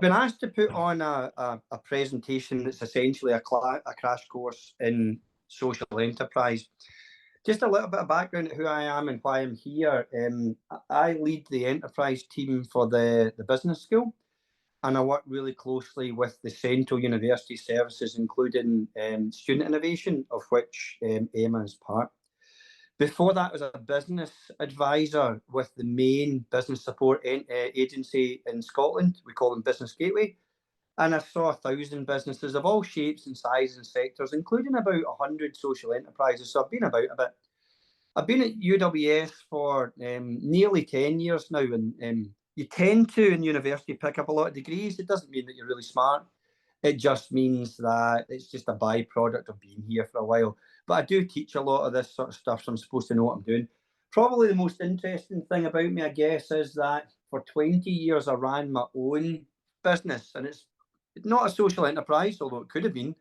Been asked to put on a presentation that's essentially a crash course in social enterprise. Just a little bit of background at who I am and why I'm here. I lead the enterprise team for the business school, and I work really closely with the Central University services, including student innovation, of which Emma is part. Before that, I was a business advisor with the main business support agency in Scotland. We call them Business Gateway. And I saw 1,000 businesses of all shapes and sizes and sectors, including about 100 social enterprises. So I've been about a bit. I've been at UWS for nearly 10 years now. And you tend to, in university, pick up a lot of degrees. It doesn't mean that you're really smart. It just means that it's just a byproduct of being here for a while. But I do teach a lot of this sort of stuff, so I'm supposed to know what I'm doing. Probably the most interesting thing about me, I guess, is that for 20 years I ran my own business, and it's not a social enterprise, although it could have been.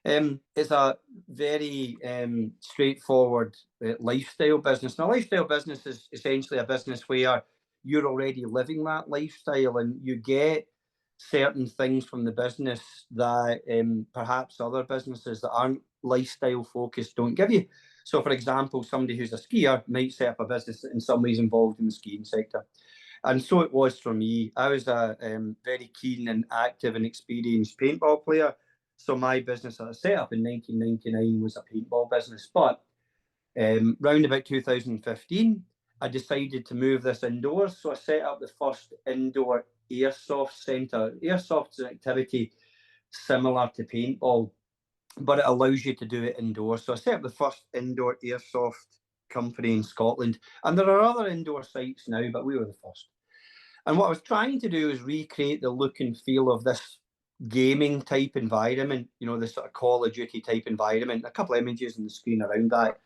It's a very straightforward lifestyle business. Now, lifestyle business is essentially a business where you're already living that lifestyle and you get certain things from the business that perhaps other businesses that aren't lifestyle focused don't give you. So, for example, somebody who's a skier might set up a business that in some ways involved in the skiing sector. And so it was for me. I was a very keen and active and experienced paintball player. So my business that I set up in 1999 was a paintball business. But round about 2015, I decided to move this indoors. So I set up the first indoor airsoft centre. Airsoft is an activity similar to paintball, but it allows you to do it indoors. So I set up the first indoor airsoft company in Scotland. And there are other indoor sites now, but we were the first. And what I was trying to do is recreate the look and feel of this gaming type environment, you know, this sort of Call of Duty type environment. A couple of images on the screen around that.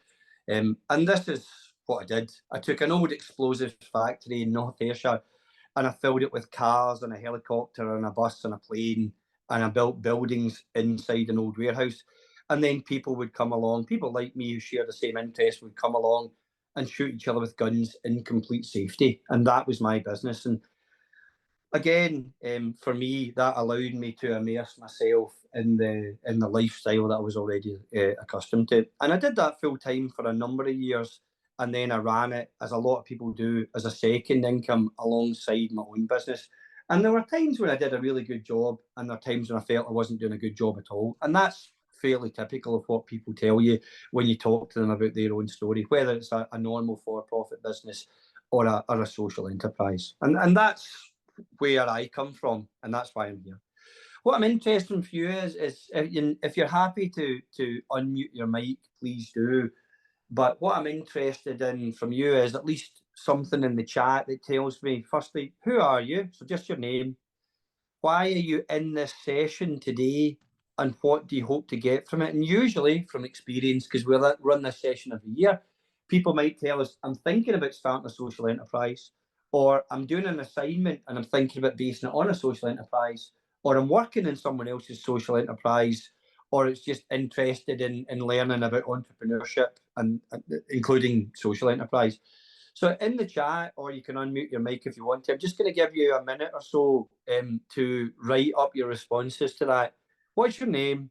And this is what I did. I took an old explosives factory in North Ayrshire and I filled it with cars and a helicopter and a bus and a plane, and I built buildings inside an old warehouse. And then people would come along, people like me who share the same interest would come along and shoot each other with guns in complete safety. And that was my business. And again, for me, that allowed me to immerse myself in the lifestyle that I was already accustomed to. And I did that full time for a number of years. And then I ran it, as a lot of people do, as a second income alongside my own business. And there were times when I did a really good job, and there were times when I felt I wasn't doing a good job at all. And that's fairly typical of what people tell you when you talk to them about their own story, whether it's a normal for-profit business or a social enterprise. And that's where I come from, and that's why I'm here. What I'm interested in for you is if you're happy to unmute your mic, please do. But what I'm interested in from you is at least something in the chat that tells me, firstly, who are you? So just your name. Why are you in this session today? And what do you hope to get from it? And usually from experience, because we run this session every year, people might tell us, I'm thinking about starting a social enterprise, or I'm doing an assignment and I'm thinking about basing it on a social enterprise, or I'm working in someone else's social enterprise, or it's just interested in learning about entrepreneurship and including social enterprise. So in the chat, or you can unmute your mic if you want to, I'm just going to give you a minute or so to write up your responses to that. What's your name?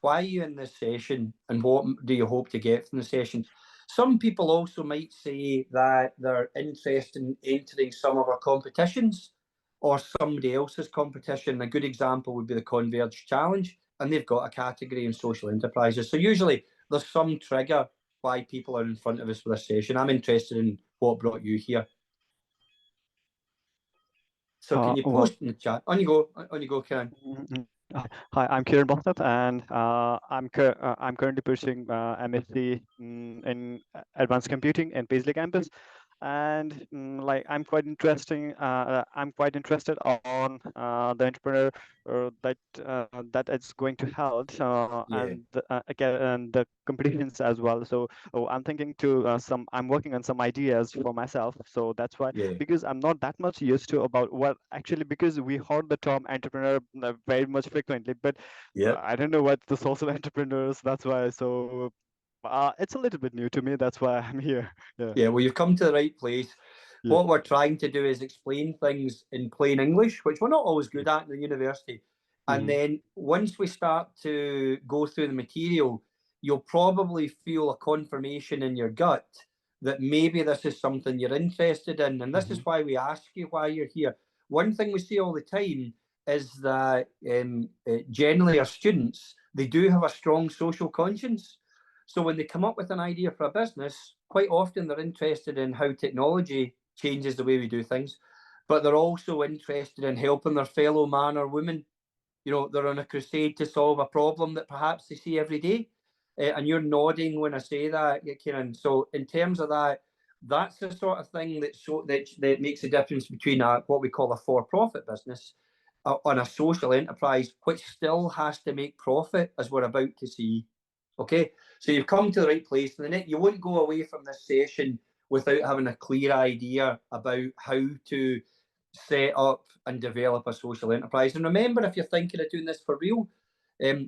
Why are you in this session? And what do you hope to get from the session? Some people also might say that they're interested in entering some of our competitions or somebody else's competition. A good example would be the Converge Challenge, and they've got a category in social enterprises. So usually there's some trigger why people are in front of us for this session. I'm interested in what brought you here. So can you post in the chat? On you go, Karen. Hi, I'm Kiran Bhatnath, and I'm currently pursuing MSc in Advanced Computing in Paisley campus. And like I'm quite interested on the entrepreneur that it's going to help and the competitions as well. So I'm thinking to I'm working on some ideas for myself. So that's why, because I'm not that much used to about what actually, because we heard the term entrepreneur very much frequently, but I don't know what the social entrepreneurs. That's why. So It's a little bit new to me. That's why I'm here. Yeah. Yeah, well, you've come to the right place. Yeah. What we're trying to do is explain things in plain English, which we're not always good at in the university. And then once we start to go through the material, you'll probably feel a confirmation in your gut that maybe this is something you're interested in. And this is why we ask you why you're here. One thing we see all the time is that generally our students, they do have a strong social conscience. So when they come up with an idea for a business, quite often they're interested in how technology changes the way we do things, but they're also interested in helping their fellow man or woman. You know, they're on a crusade to solve a problem that perhaps they see every day. And you're nodding when I say that, Kieran. So in terms of that, that's the sort of thing that makes a difference between what we call a for-profit business on a social enterprise, which still has to make profit, as we're about to see. Okay, so you've come to the right place, and then you won't go away from this session without having a clear idea about how to set up and develop a social enterprise. And remember, if you're thinking of doing this for real,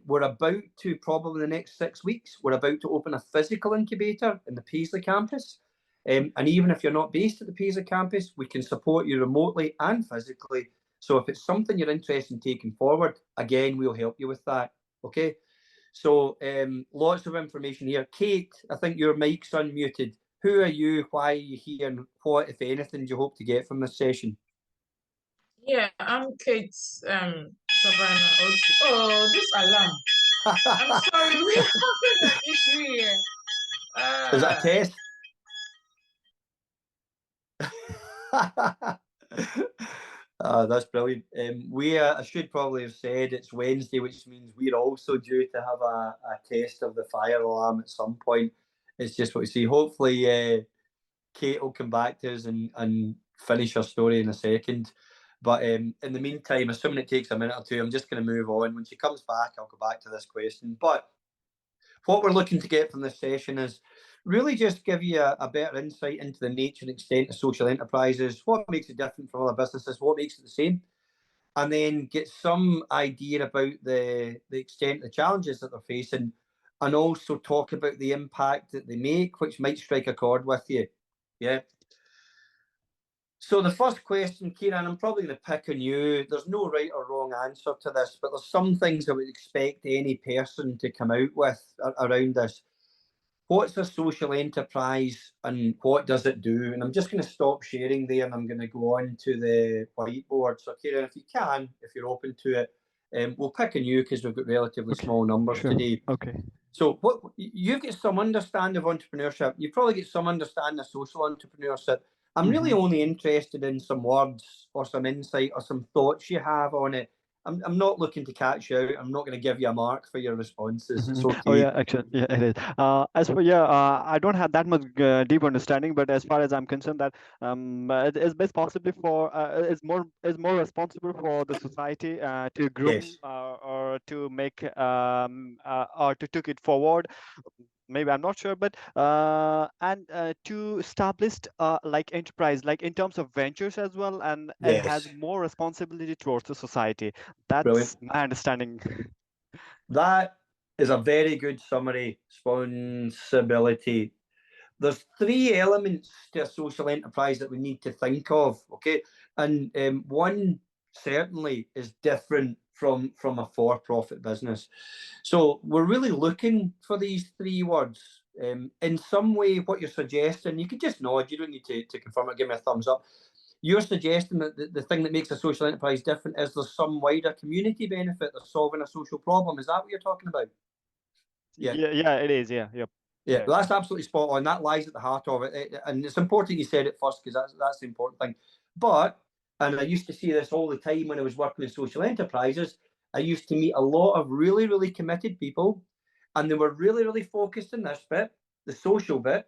we're about to, probably the next 6 weeks, we're about to open a physical incubator in the Paisley campus. And even if you're not based at the Paisley campus, we can support you remotely and physically. So if it's something you're interested in taking forward, again, we'll help you with that. Okay. So lots of information here. Kate, I think your mic's unmuted. Who are you? Why are you here? And what, if anything, do you hope to get from this session? Yeah, I'm Kate Sabana. Oh, this alarm. I'm sorry, we're having an issue here. Is that a test? That's brilliant. I should probably have said it's Wednesday, which means we're also due to have a test of the fire alarm at some point. It's just what we see. Hopefully, Kate will come back to us and finish her story in a second. But in the meantime, assuming it takes a minute or two, I'm just going to move on. When she comes back, I'll go back to this question. But what we're looking to get from this session is really just give you a better insight into the nature and extent of social enterprises, what makes it different from other businesses, what makes it the same, and then get some idea about the extent of the challenges that they're facing, and also talk about the impact that they make, which might strike a chord with you. Yeah. So the first question, Kieran, I'm probably going to pick on you. There's no right or wrong answer to this, but there's some things I would expect any person to come out with around this. What's a social enterprise and what does it do? And I'm just going to stop sharing there and I'm going to go on to the whiteboard. So Kieran, if you can, if you're open to it, we'll pick on you because we've got relatively small numbers today. Okay. So what you've got some understanding of entrepreneurship. You probably get some understanding of social entrepreneurship. I'm really only interested in some words or some insight or some thoughts you have on it. I'm not looking to catch you out. I'm not going to give you a mark for your responses. It's okay. Oh yeah, actually, yeah, it is. As for I don't have that much deep understanding, but as far as I'm concerned, that it is best possibly for is more responsible for the society to groom Yes. or to make or to take it forward. Maybe I'm not sure, but and to establish like enterprise, like in terms of ventures as well, and it has Yes. more responsibility towards the society. That's Brilliant. my understanding. That is a very good summary. Responsibility. There's three elements to a social enterprise that we need to think of. Okay, and one certainly is different from a for-profit business. So we're really looking for these three words. In some way, what you're suggesting, you can just nod. You don't need to confirm it. Give me a thumbs up. You're suggesting that the thing that makes a social enterprise different is there's some wider community benefit. They're solving a social problem. Is that what you're talking about? Yeah, it is. Yeah, yep. Yeah, well, that's absolutely spot on. That lies at the heart of it, and it's important you said it first because that's the important thing. But, and I used to see this all the time when I was working in social enterprises. I used to meet a lot of really, really committed people, and they were really, really focused on this bit, the social bit,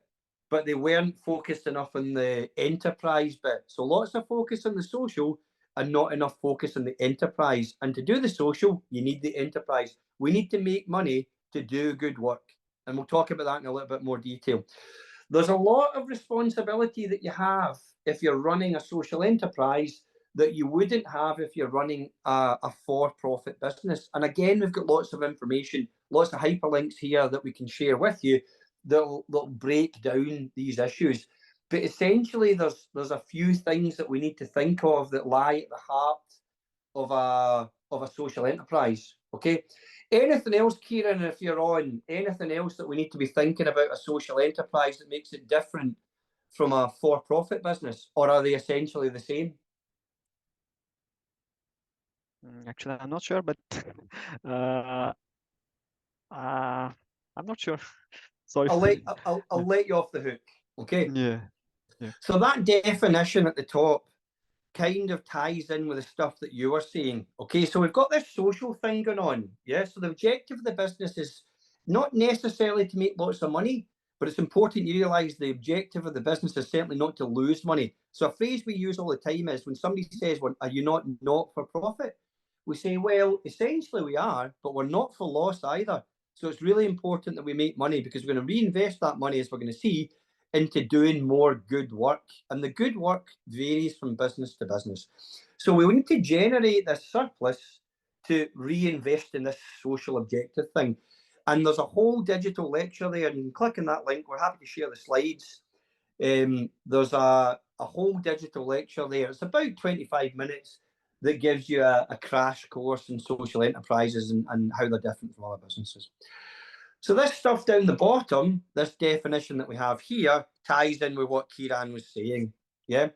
but they weren't focused enough on the enterprise bit. So lots of focus on the social and not enough focus on the enterprise. And to do the social, you need the enterprise. We need to make money to do good work. And we'll talk about that in a little bit more detail. There's a lot of responsibility that you have if you're running a social enterprise that you wouldn't have if you're running a for-profit business. And again, we've got lots of information, lots of hyperlinks here that we can share with you that'll break down these issues. But essentially, there's a few things that we need to think of that lie at the heart of a social enterprise. Okay. Anything else, Kieran, if you're on, anything else that we need to be thinking about a social enterprise that makes it different from a for-profit business, or are they essentially the same? Actually, I'm not sure, but I'm not sure. Sorry. I'll let you off the hook. Okay. Yeah. So that definition at the top kind of ties in with the stuff that you were saying. Okay, so we've got this social thing going on. Yeah, so the objective of the business is not necessarily to make lots of money, but it's important you realise the objective of the business is certainly not to lose money. So a phrase we use all the time is when somebody says, well, are you not for profit? We say, well, essentially we are, but we're not for loss either. So it's really important that we make money because we're going to reinvest that money, as we're going to see, into doing more good work. And the good work varies from business to business. So we need to generate this surplus to reinvest in this social objective thing. And there's a whole digital lecture there. You can click on that link. We're happy to share the slides. There's a whole digital lecture there. It's about 25 minutes that gives you a crash course in social enterprises and how they're different from other businesses. So this stuff down the bottom, this definition that we have here, ties in with what Kieran was saying. Yeah.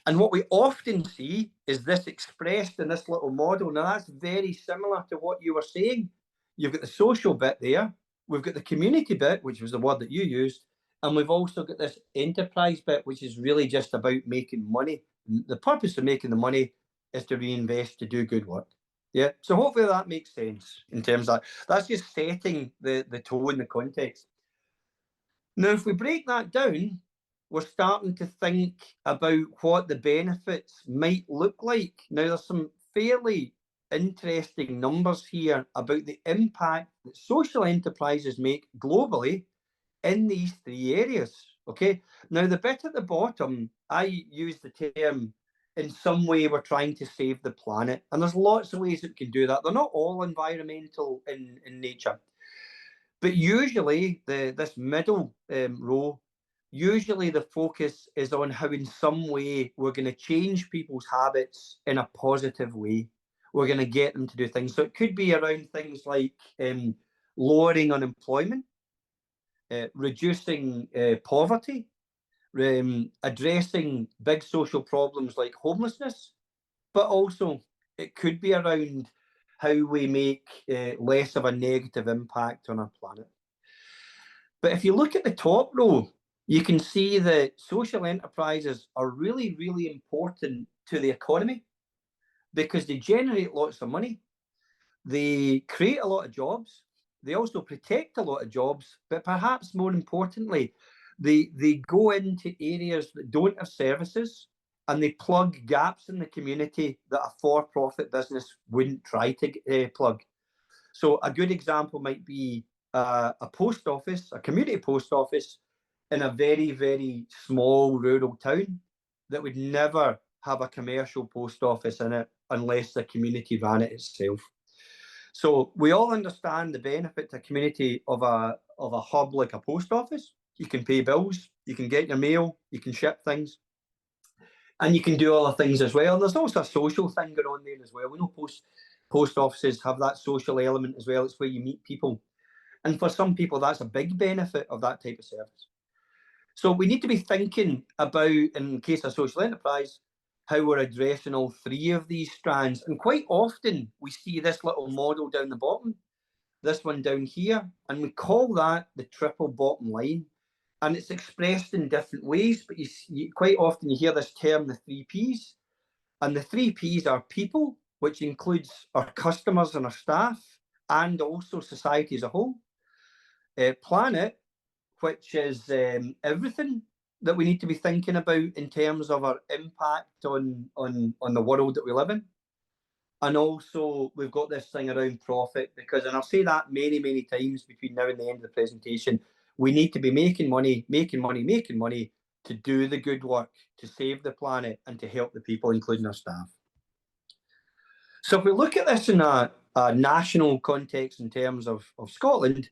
And what we often see is this expressed in this little model. Now, that's very similar to what you were saying. You've got the social bit there. We've got the community bit, which was the word that you used. And we've also got this enterprise bit, which is really just about making money. The purpose of making the money is to reinvest, to do good work. Yeah, so hopefully that makes sense in terms of that. That's just setting the tone, the context. Now, if we break that down, we're starting to think about what the benefits might look like. Now, there's some fairly interesting numbers here about the impact that social enterprises make globally in these three areas. Okay, now the bit at the bottom, I use the term in some way we're trying to save the planet. And there's lots of ways that we can do that. They're not all environmental in nature. But usually this middle row, usually the focus is on how in some way we're going to change people's habits in a positive way. We're going to get them to do things. So it could be around things like lowering unemployment, reducing poverty, addressing big social problems like homelessness, but also it could be around how we make less of a negative impact on our planet. But if you look at the top row, you can see that social enterprises are really, really important to the economy because they generate lots of money. They create a lot of jobs. They also protect a lot of jobs, but perhaps more importantly, they go into areas that don't have services and they plug gaps in the community that a for-profit business wouldn't try to plug. So a good example might be a post office, a community post office in a very, very small rural town that would never have a commercial post office in it unless the community ran it itself. So we all understand the benefit to a community of a hub like a post office. You can pay bills, you can get your mail, you can ship things, and you can do other things as well. And there's also a social thing going on there as well. We know post offices have that social element as well. It's where you meet people. And for some people, that's a big benefit of that type of service. So we need to be thinking about, in case of social enterprise, how we're addressing all three of these strands. And quite often we see this little model down the bottom, this one down here, and we call that the triple bottom line. And it's expressed in different ways, but quite often you hear this term, the 3 Ps. And the 3 Ps are people, which includes our customers and our staff, and also society as a whole. Planet, which is everything that we need to be thinking about in terms of our impact on the world that we live in. And also we've got this thing around profit, because, and I'll say that many, many times between now and the end of the presentation, we need to be making money to do the good work, to save the planet and to help the people, including our staff. So if we look at this in a national context in terms of Scotland,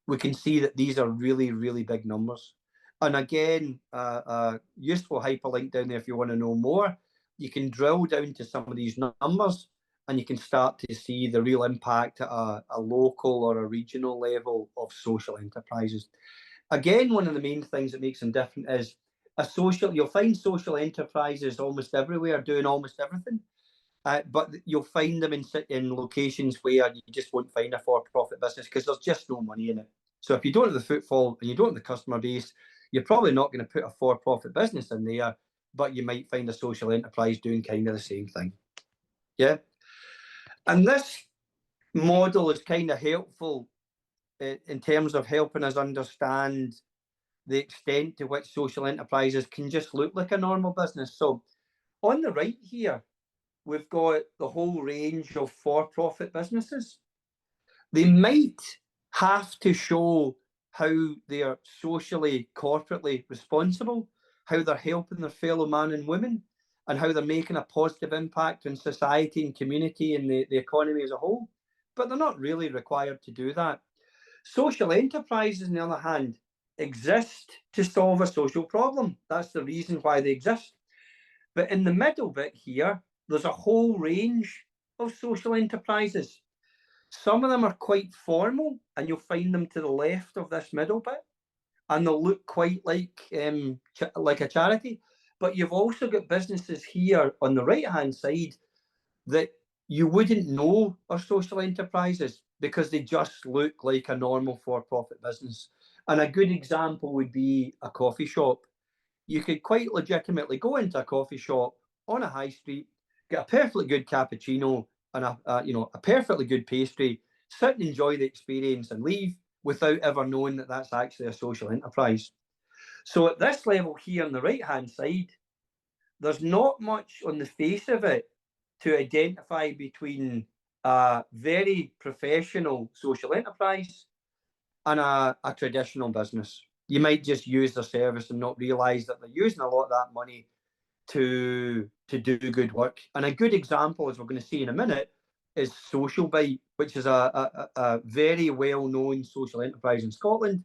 we can see that these are really, really big numbers. And again, a useful hyperlink down there if you want to know more. You can drill down to some of these numbers and you can start to see the real impact at a local or a regional level of social enterprises. Again, one of the main things that makes them different is you'll find social enterprises almost everywhere doing almost everything. But you'll find them in locations where you just won't find a for-profit business because there's just no money in it. So if you don't have the footfall and you don't have the customer base, you're probably not going to put a for-profit business in there, but you might find a social enterprise doing kind of the same thing. Yeah. And this model is kind of helpful in terms of helping us understand the extent to which social enterprises can just look like a normal business. So on the right here, we've got the whole range of for-profit businesses. They might have to show how they're socially, corporately responsible, how they're helping their fellow man and women, and how they're making a positive impact on society and community and the economy as a whole. But they're not really required to do that. Social enterprises, on the other hand, exist to solve a social problem. That's the reason why they exist. But in the middle bit here, there's a whole range of social enterprises. Some of them are quite formal, and you'll find them to the left of this middle bit, and they'll look quite like a charity. But you've also got businesses here on the right-hand side that you wouldn't know are social enterprises because they just look like a normal for-profit business. And a good example would be a coffee shop. You could quite legitimately go into a coffee shop on a high street, get a perfectly good cappuccino and a perfectly good pastry, sit and enjoy the experience and leave without ever knowing that that's actually a social enterprise. So at this level here on the right-hand side, there's not much on the face of it to identify between a very professional social enterprise and a traditional business. You might just use their service and not realise that they're using a lot of that money to do good work. And a good example, as we're going to see in a minute, is Social Bite, which is a very well-known social enterprise in Scotland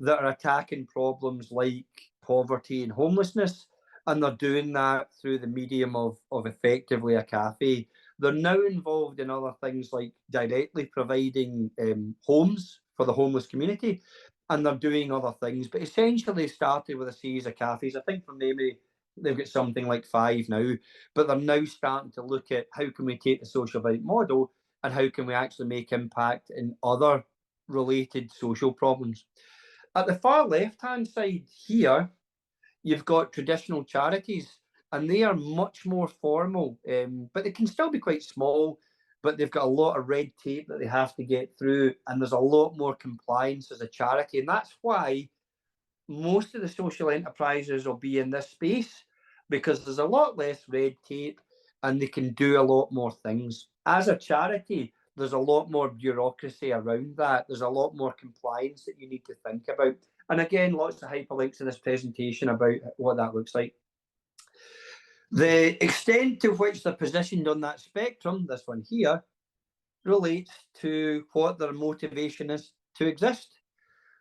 that are attacking problems like poverty and homelessness. And they're doing that through the medium of effectively a cafe. They're now involved in other things like directly providing homes for the homeless community, and they're doing other things. But essentially started with a series of cafes. I think from memory, they've got something like 5 now, but they're now starting to look at how can we take the Social Bite model and how can we actually make impact in other related social problems. At the far left-hand side here, you've got traditional charities, and they are much more formal, but they can still be quite small, but they've got a lot of red tape that they have to get through, and there's a lot more compliance as a charity. And that's why most of the social enterprises will be in this space, because there's a lot less red tape and they can do a lot more things. As a charity, there's a lot more bureaucracy around that. There's a lot more compliance that you need to think about. And again, lots of hyperlinks in this presentation about what that looks like. The extent to which they're positioned on that spectrum, this one here, relates to what their motivation is to exist.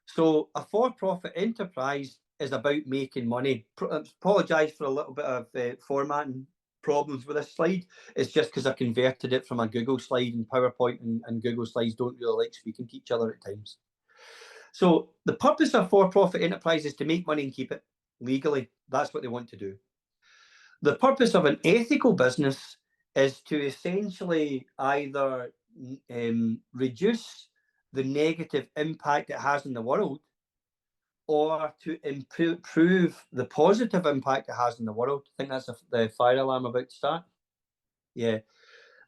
So a for-profit enterprise is about making money. Apologise for a little bit of formatting problems with this slide. It's just because I converted it from a Google slide, and PowerPoint and Google slides don't really like speaking to each other at times. So the purpose of for-profit enterprise is to make money and keep it legally. That's what they want to do. The purpose of an ethical business is to essentially either reduce the negative impact it has in the world, or to improve the positive impact it has in the world. I think that's the fire alarm about to start. Yeah.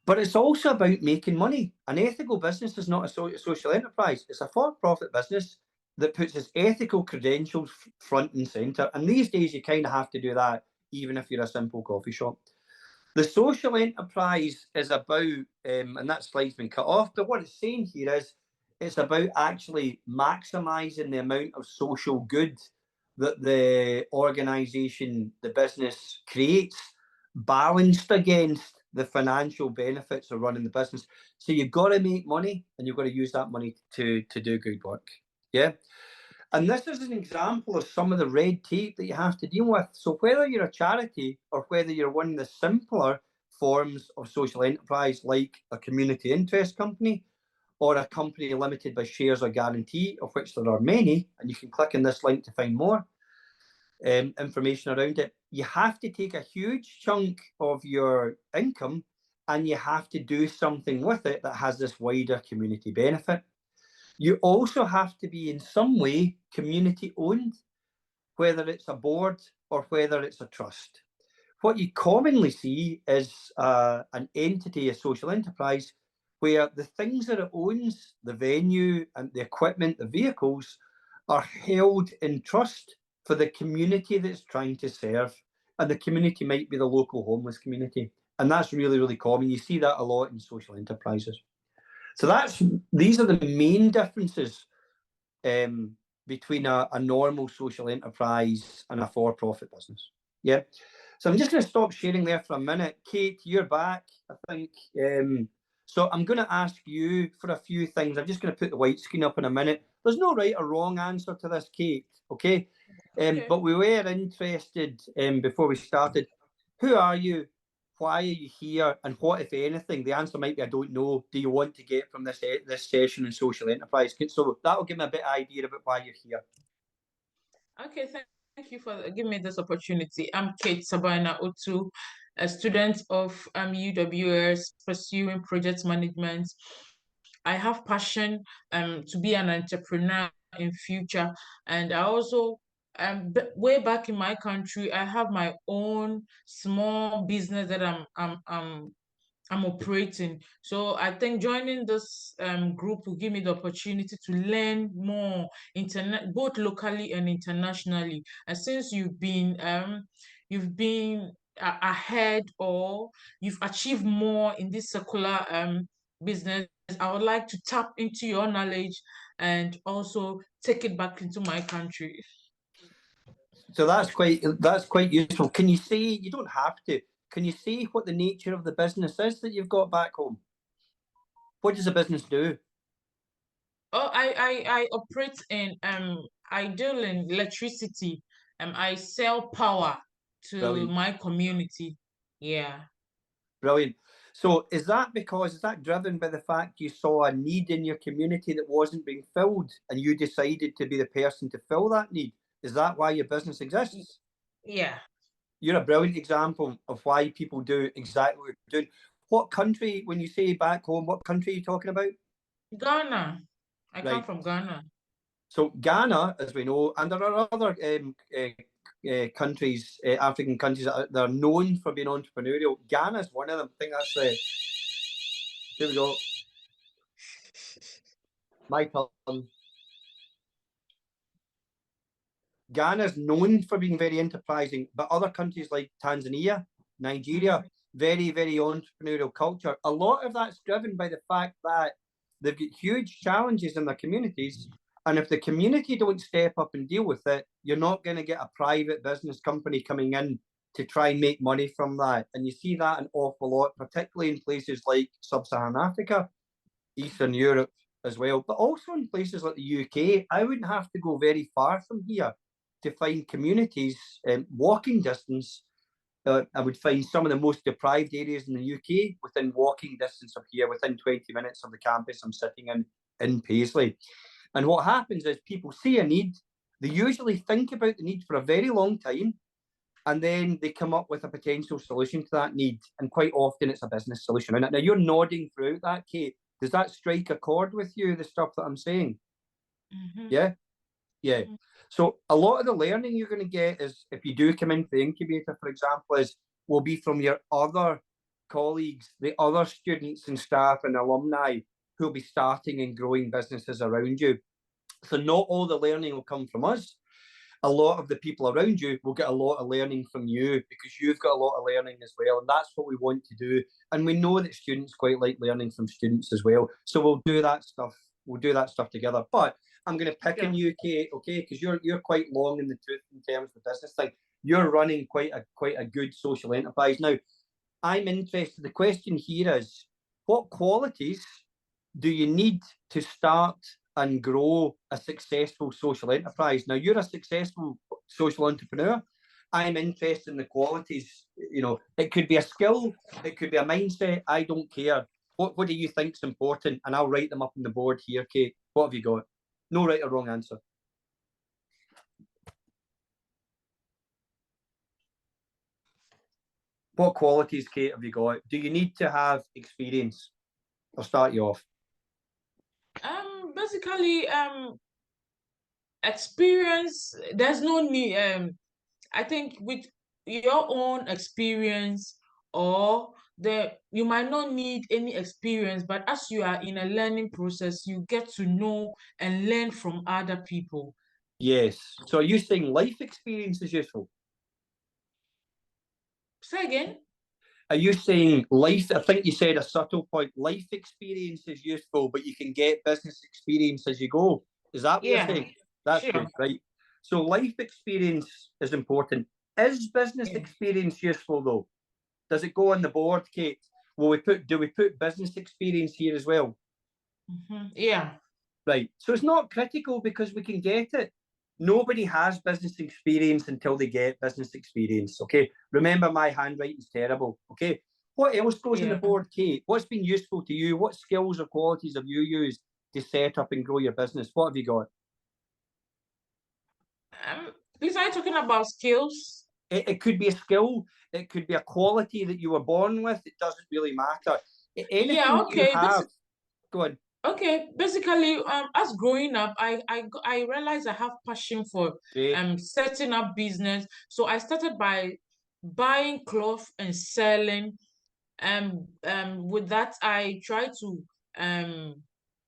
But it's also about making money. An ethical business is not a social enterprise. It's a for-profit business that puts its ethical credentials front and centre. And these days, you kind of have to do that, even if you're a simple coffee shop. The social enterprise is about, and that slide's been cut off, but what it's saying here is it's about actually maximising the amount of social good that the organisation, the business creates, balanced against the financial benefits of running the business. So you've got to make money, and you've got to use that money to do good work. Yeah. And this is an example of some of the red tape that you have to deal with. So whether you're a charity or whether you're one of the simpler forms of social enterprise, like a community interest company or a company limited by shares or guarantee, of which there are many, and you can click on this link to find more information around it, you have to take a huge chunk of your income and you have to do something with it that has this wider community benefit. You also have to be in some way community owned, whether it's a board or whether it's a trust. What you commonly see is an entity, a social enterprise, where the things that it owns, the venue and the equipment, the vehicles, are held in trust for the community that it's trying to serve. And the community might be the local homeless community. And that's really, really common. You see that a lot in social enterprises. So these are the main differences between a normal social enterprise and a for-profit business. Yeah. So I'm just going to stop sharing there for a minute. Kate, you're back, I think. So I'm going to ask you for a few things. I'm just going to put the white screen up in a minute. There's no right or wrong answer to this, Kate. Okay. Okay. But we were interested before we started. Who are you? Why are you here? And what, if anything, the answer might be I don't know, do you want to get from this session in social enterprise? So that will give me a bit of idea about why you're here. Okay, thank you for giving me this opportunity. I'm Kate Sabina Otu, a student of UWS pursuing project management. I have passion to be an entrepreneur in future, and I also way back in my country, I have my own small business that I'm operating. So I think joining this group will give me the opportunity to learn more both locally and internationally. And since you've been ahead, or you've achieved more in this circular business, I would like to tap into your knowledge and also take it back into my country. So that's quite useful. Can you say, you don't have to, can you say what the nature of the business is that you've got back home? What does the business do? Oh, I operate in I deal in electricity. I sell power to Brilliant. my community. Yeah. Brilliant. So is that driven by the fact you saw a need in your community that wasn't being filled and you decided to be the person to fill that need? Is that why your business exists? Yeah. You're a brilliant example of why people do exactly what you're doing. What country, when you say back home, what country are you talking about? Ghana. I come Right. from Ghana. So Ghana, as we know, and there are other countries, African countries that are known for being entrepreneurial. Ghana is one of them. I think that's here we go. My turn. Ghana is known for being very enterprising, but other countries like Tanzania, Nigeria, very, very entrepreneurial culture. A lot of that's driven by the fact that they've got huge challenges in their communities. And if the community don't step up and deal with it, you're not going to get a private business company coming in to try and make money from that. And you see that an awful lot, particularly in places like Sub-Saharan Africa, Eastern Europe as well, but also in places like the UK. I wouldn't have to go very far from here to find communities walking distance. I would find some of the most deprived areas in the UK within walking distance of here, within 20 minutes of the campus I'm sitting in Paisley. And what happens is people see a need, they usually think about the need for a very long time, and then they come up with a potential solution to that need. And quite often it's a business solution. Now you're nodding throughout that, Kate. Does that strike a chord with you, the stuff that I'm saying? Mm-hmm. Yeah? Yeah. Mm-hmm. So a lot of the learning you're going to get is, if you do come into the incubator, for example, will be from your other colleagues, the other students and staff and alumni who'll be starting and growing businesses around you. So not all the learning will come from us. A lot of the people around you will get a lot of learning from you, because you've got a lot of learning as well. And that's what we want to do. And we know that students quite like learning from students as well. So we'll do that stuff. We'll do that stuff together. But I'm going to pick on you, Kate, okay? Because you're quite long in the tooth in terms of the business thing. You're running quite a good social enterprise. Now, I'm interested. The question here is, what qualities do you need to start and grow a successful social enterprise. Now, you're a successful social entrepreneur. I'm interested in the qualities. You know, it could be a skill, it could be a mindset. I don't care. What do you think is important? And I'll write them up on the board here, Kate. What have you got? No right or wrong answer. What qualities, Kate, have you got? Do you need to have experience? I'll start you off. Basically, experience. There's no need. I think with your own experience, or you might not need any experience, but as you are in a learning process, you get to know and learn from other people. Yes. So are you saying life experience is useful? Say again. Are you saying life? I think you said a subtle point. Life experience is useful, but you can get business experience as you go. Is that what you're saying? That's sure. good, right? So life experience is important. Is business Yeah. experience useful though? Does it go on the board, Kate? Do we put business experience here as well? Yeah. Right. So it's not critical because we can get it. Nobody has business experience until they get business experience. Okay. Remember, my handwriting's terrible. Okay. What else goes on the board, Kate? What's been useful to you? What skills or qualities have you used to set up and grow your business? What have you got? Please, are you talking about skills? It could be a skill. It could be a quality that you were born with. It doesn't really matter. Anything that you have. Go on. Okay, basically, as growing up, I realized I have passion for setting up business. So I started by buying cloth and selling. With that, I tried to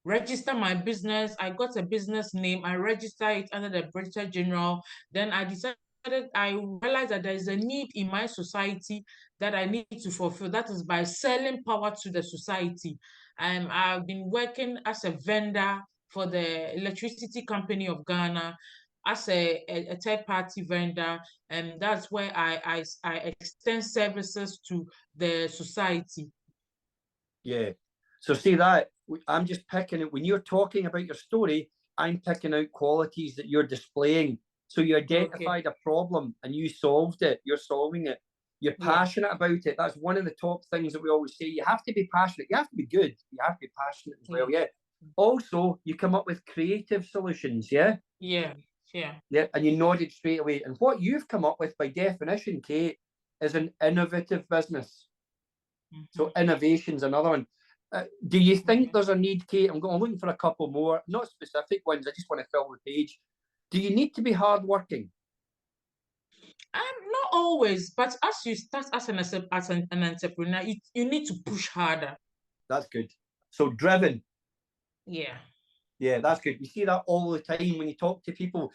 register my business. I got a business name. I registered it under the British General. Then I realized that there is a need in my society that I need to fulfill. That is by selling power to the society. I've been working as a vendor for the electricity company of Ghana as a third-party vendor, and that's where I extend services to the society. Yeah. So see that, I'm just picking it. When you're talking about your story, I'm picking out qualities that you're displaying. So you identified a problem and you solved it. You're solving it. You're passionate about it. That's one of the top things that we always say. You have to be passionate. You have to be good. You have to be passionate as well. Yeah. Also, you come up with creative solutions. Yeah. Yeah. And you nodded straight away. And what you've come up with by definition, Kate, is an innovative business. So innovation's another one. Do you think there's a need, Kate? I'm looking for a couple more, not specific ones. I just want to fill the page. Do you need to be hardworking? Not always, but as you start as an entrepreneur, you need to push harder. That's good. So driven. Yeah. Yeah, that's good. You see that all the time when you talk to people.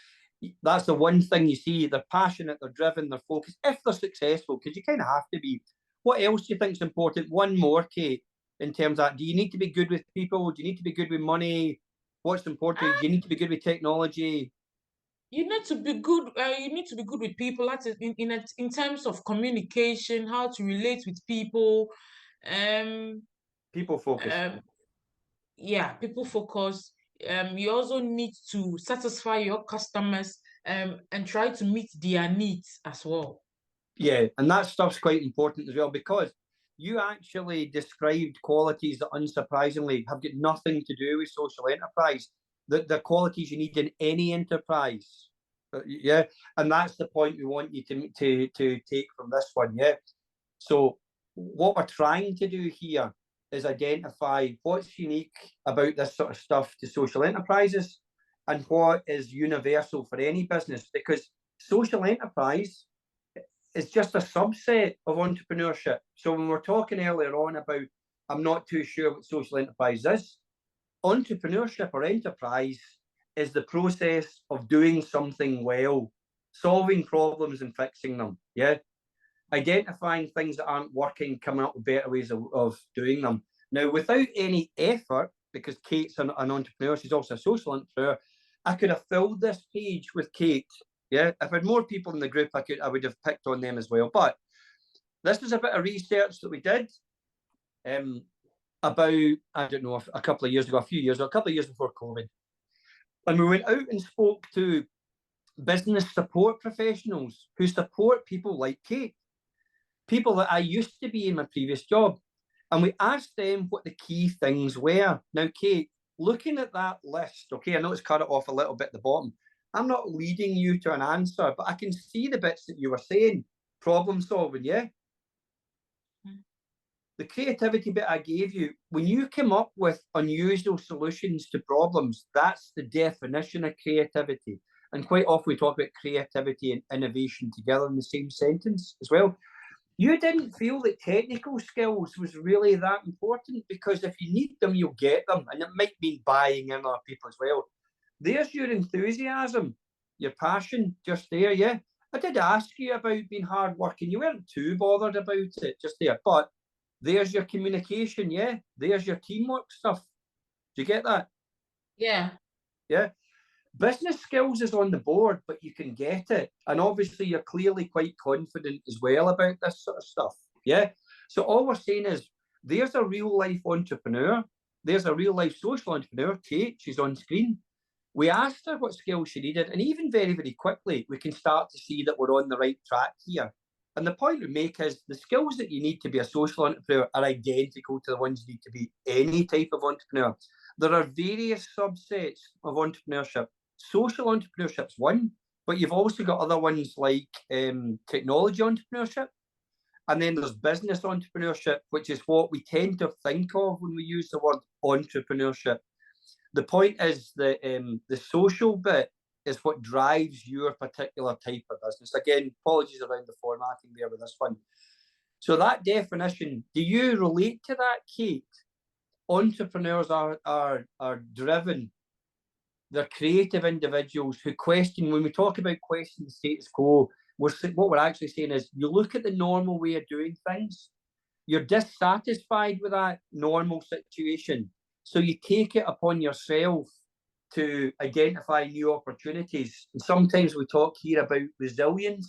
That's the one thing you see. They're passionate, they're driven, they're focused. If they're successful, because you kind of have to be. What else do you think is important? One more, Kate, in terms of that. Do you need to be good with people? Do you need to be good with money? What's important? Do you need to be good with technology? You need to be good. You need to be good with people. That is in terms of communication, how to relate with people. People focus. Yeah, people focus. You also need to satisfy your customers and try to meet their needs as well. Yeah, and that stuff's quite important as well, because you actually described qualities that unsurprisingly have got nothing to do with social enterprise. The qualities you need in any enterprise. Yeah, and that's the point we want you to take from this one. Yeah. So what we're trying to do here is identify what's unique about this sort of stuff to social enterprises and what is universal for any business, because social enterprise is just a subset of entrepreneurship. So when we're talking earlier on about, I'm not too sure what social enterprise is, entrepreneurship or enterprise is the process of doing something well, solving problems and fixing them. Yeah. Identifying things that aren't working, coming up with better ways of doing them. Now, without any effort, because Kate's an entrepreneur, she's also a social entrepreneur, I could have filled this page with Kate. Yeah, if I had more people in the group, I would have picked on them as well. But this was a bit of research that we did about, I don't know, a couple of years ago, a few years ago, a couple of years before COVID. And we went out and spoke to business support professionals who support people like Kate, people that I used to be in my previous job. And we asked them what the key things were. Now, Kate, looking at that list, okay, I know it's cut it off a little bit at the bottom. I'm not leading you to an answer, but I can see the bits that you were saying. Problem solving, yeah? The creativity bit I gave you, when you come up with unusual solutions to problems, that's the definition of creativity. And quite often we talk about creativity and innovation together in the same sentence as well. You didn't feel that technical skills was really that important, because if you need them, you'll get them. And it might mean buying in other people as well. There's your enthusiasm, your passion, just there, yeah? I did ask you about being hardworking. You weren't too bothered about it just there. But there's your communication, yeah? There's your teamwork stuff. Do you get that? Yeah. Yeah. Business skills is on the board, but you can get it. And obviously, you're clearly quite confident as well about this sort of stuff. Yeah. So all we're saying is there's a real life entrepreneur. There's a real life social entrepreneur, Kate. She's on screen. We asked her what skills she needed, and even very, very quickly, we can start to see that we're on the right track here. And the point we make is the skills that you need to be a social entrepreneur are identical to the ones you need to be any type of entrepreneur. There are various subsets of entrepreneurship. Social entrepreneurship's one, but you've also got other ones like technology entrepreneurship. And then there's business entrepreneurship, which is what we tend to think of when we use the word entrepreneurship. The point is that the social bit is what drives your particular type of business. Again, apologies around the formatting there with this one. So that definition, do you relate to that, Kate? Entrepreneurs are driven. They're creative individuals who question. When we talk about questioning the status quo, what we're actually saying is you look at the normal way of doing things, you're dissatisfied with that normal situation. So you take it upon yourself to identify new opportunities. And sometimes we talk here about resilience.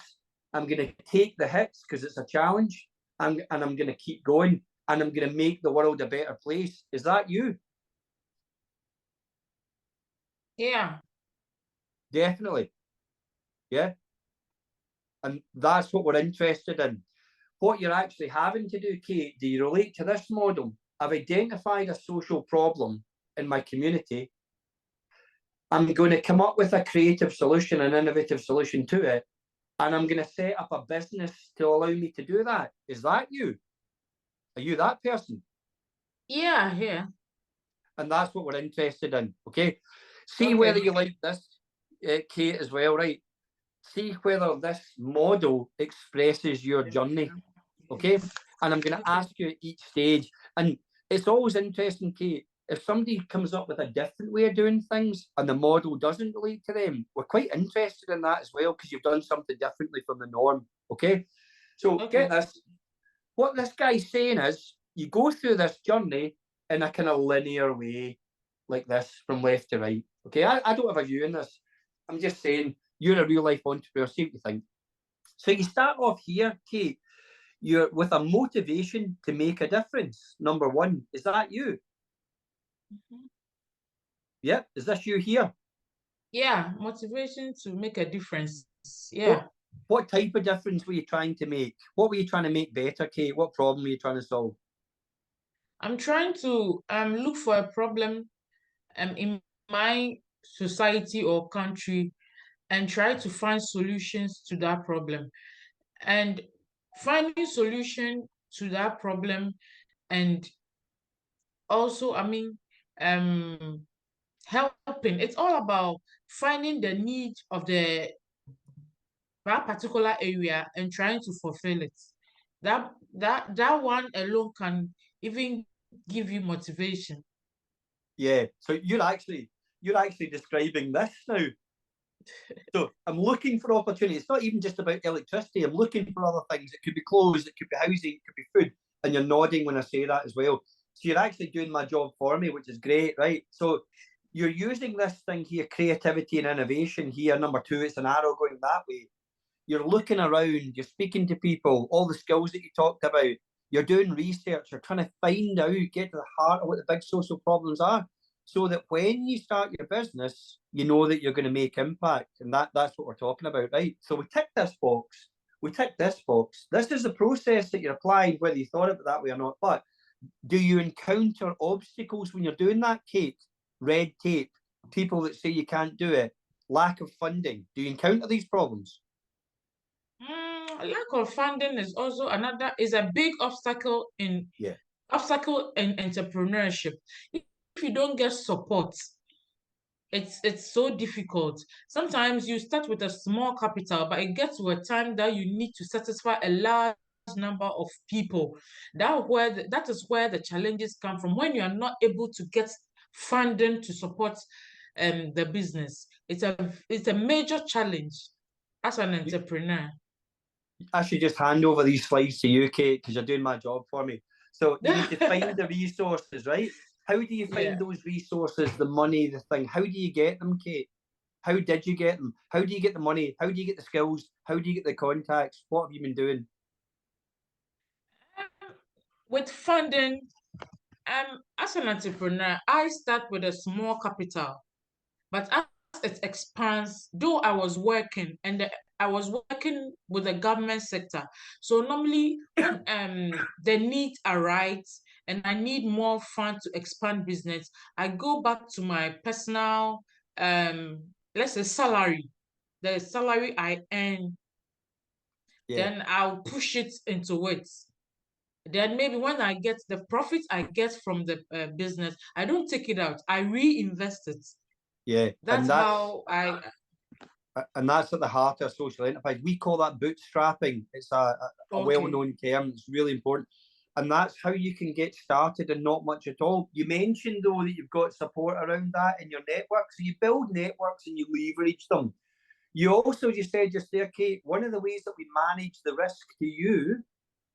I'm going to take the hits because it's a challenge, and I'm going to keep going, and I'm going to make the world a better place. Is that you? Yeah. Definitely. Yeah. And that's what we're interested in. What you're actually having to do, Kate, do you relate to this model? I've identified a social problem in my community. I'm going to come up with a creative solution, an innovative solution to it, and I'm going to set up a business to allow me to do that. Is that you? Are you that person? Yeah, yeah. And that's what we're interested in, okay? See whether you like this, Kate, as well, right? See whether this model expresses your journey, okay? And I'm going to ask you at each stage. And it's always interesting, Kate, if somebody comes up with a different way of doing things and the model doesn't relate to them, we're quite interested in that as well, because you've done something differently from the norm, okay? So get this. What this guy's saying is you go through this journey in a kind of linear way, like this, from left to right, okay? I don't have a view in this. I'm just saying you're a real life entrepreneur. See what you think. So you start off here, Kate. You're with a motivation to make a difference. Number one, is that you? Mm-hmm. Yeah. Is this you here? Yeah, motivation to make a difference. Yeah. What type of difference were you trying to make? What were you trying to make better, Kate? What problem were you trying to solve? I'm trying to look for a problem in my society or country and try to find solutions to that problem. And finding solution to that problem, and also, helping. It's all about finding the need of that particular area and trying to fulfill it. That one alone can even give you motivation. Yeah. So you're actually describing this now. So I'm looking for opportunities. It's not even just about electricity. I'm looking for other things. It could be clothes, it could be housing, it could be food. And you're nodding when I say that as well. So you're actually doing my job for me, which is great, right? So you're using this thing here, creativity and innovation here. Number two, it's an arrow going that way. You're looking around, you're speaking to people, all the skills that you talked about. You're doing research, you're trying to find out, get to the heart of what the big social problems are. so that when you start your business, you know that you're going to make impact. And that's what we're talking about, right? So we tick this box, we tick this box. This is the process that you're applying, whether you thought of it that way or not. But do you encounter obstacles when you're doing that, Kate? Red tape, people that say you can't do it, lack of funding. Do you encounter these problems? Lack of funding is also is a big obstacle in entrepreneurship. If you don't get support, it's so difficult. Sometimes you start with a small capital, but it gets to a time that you need to satisfy a large number of people. That is where the challenges come from, when you are not able to get funding to support the business. It's a major challenge as an entrepreneur. I should just hand over these slides to you, Kate, because you're doing my job for me. So you need to find the resources, right? How do you find those resources, the money, the thing? How do you get them, Kate? How did you get them? How do you get the money? How do you get the skills? How do you get the contacts? What have you been doing? With funding, as an entrepreneur, I start with a small capital, but as it expands, though I was working with the government sector. So normally when the needs arise and I need more funds to expand business, I go back to my personal let's say salary, the salary I earn, then I'll push it into it. Then maybe when I get the profit I get from the business, I don't take it out, I reinvest it. That's how I. And that's at the heart of social enterprise. We call that bootstrapping. It's a well-known term. It's really important. And that's how you can get started and not much at all. You mentioned, though, that you've got support around that in your network. So you build networks and you leverage them. You also just said just there, Kate, one of the ways that we manage the risk to you,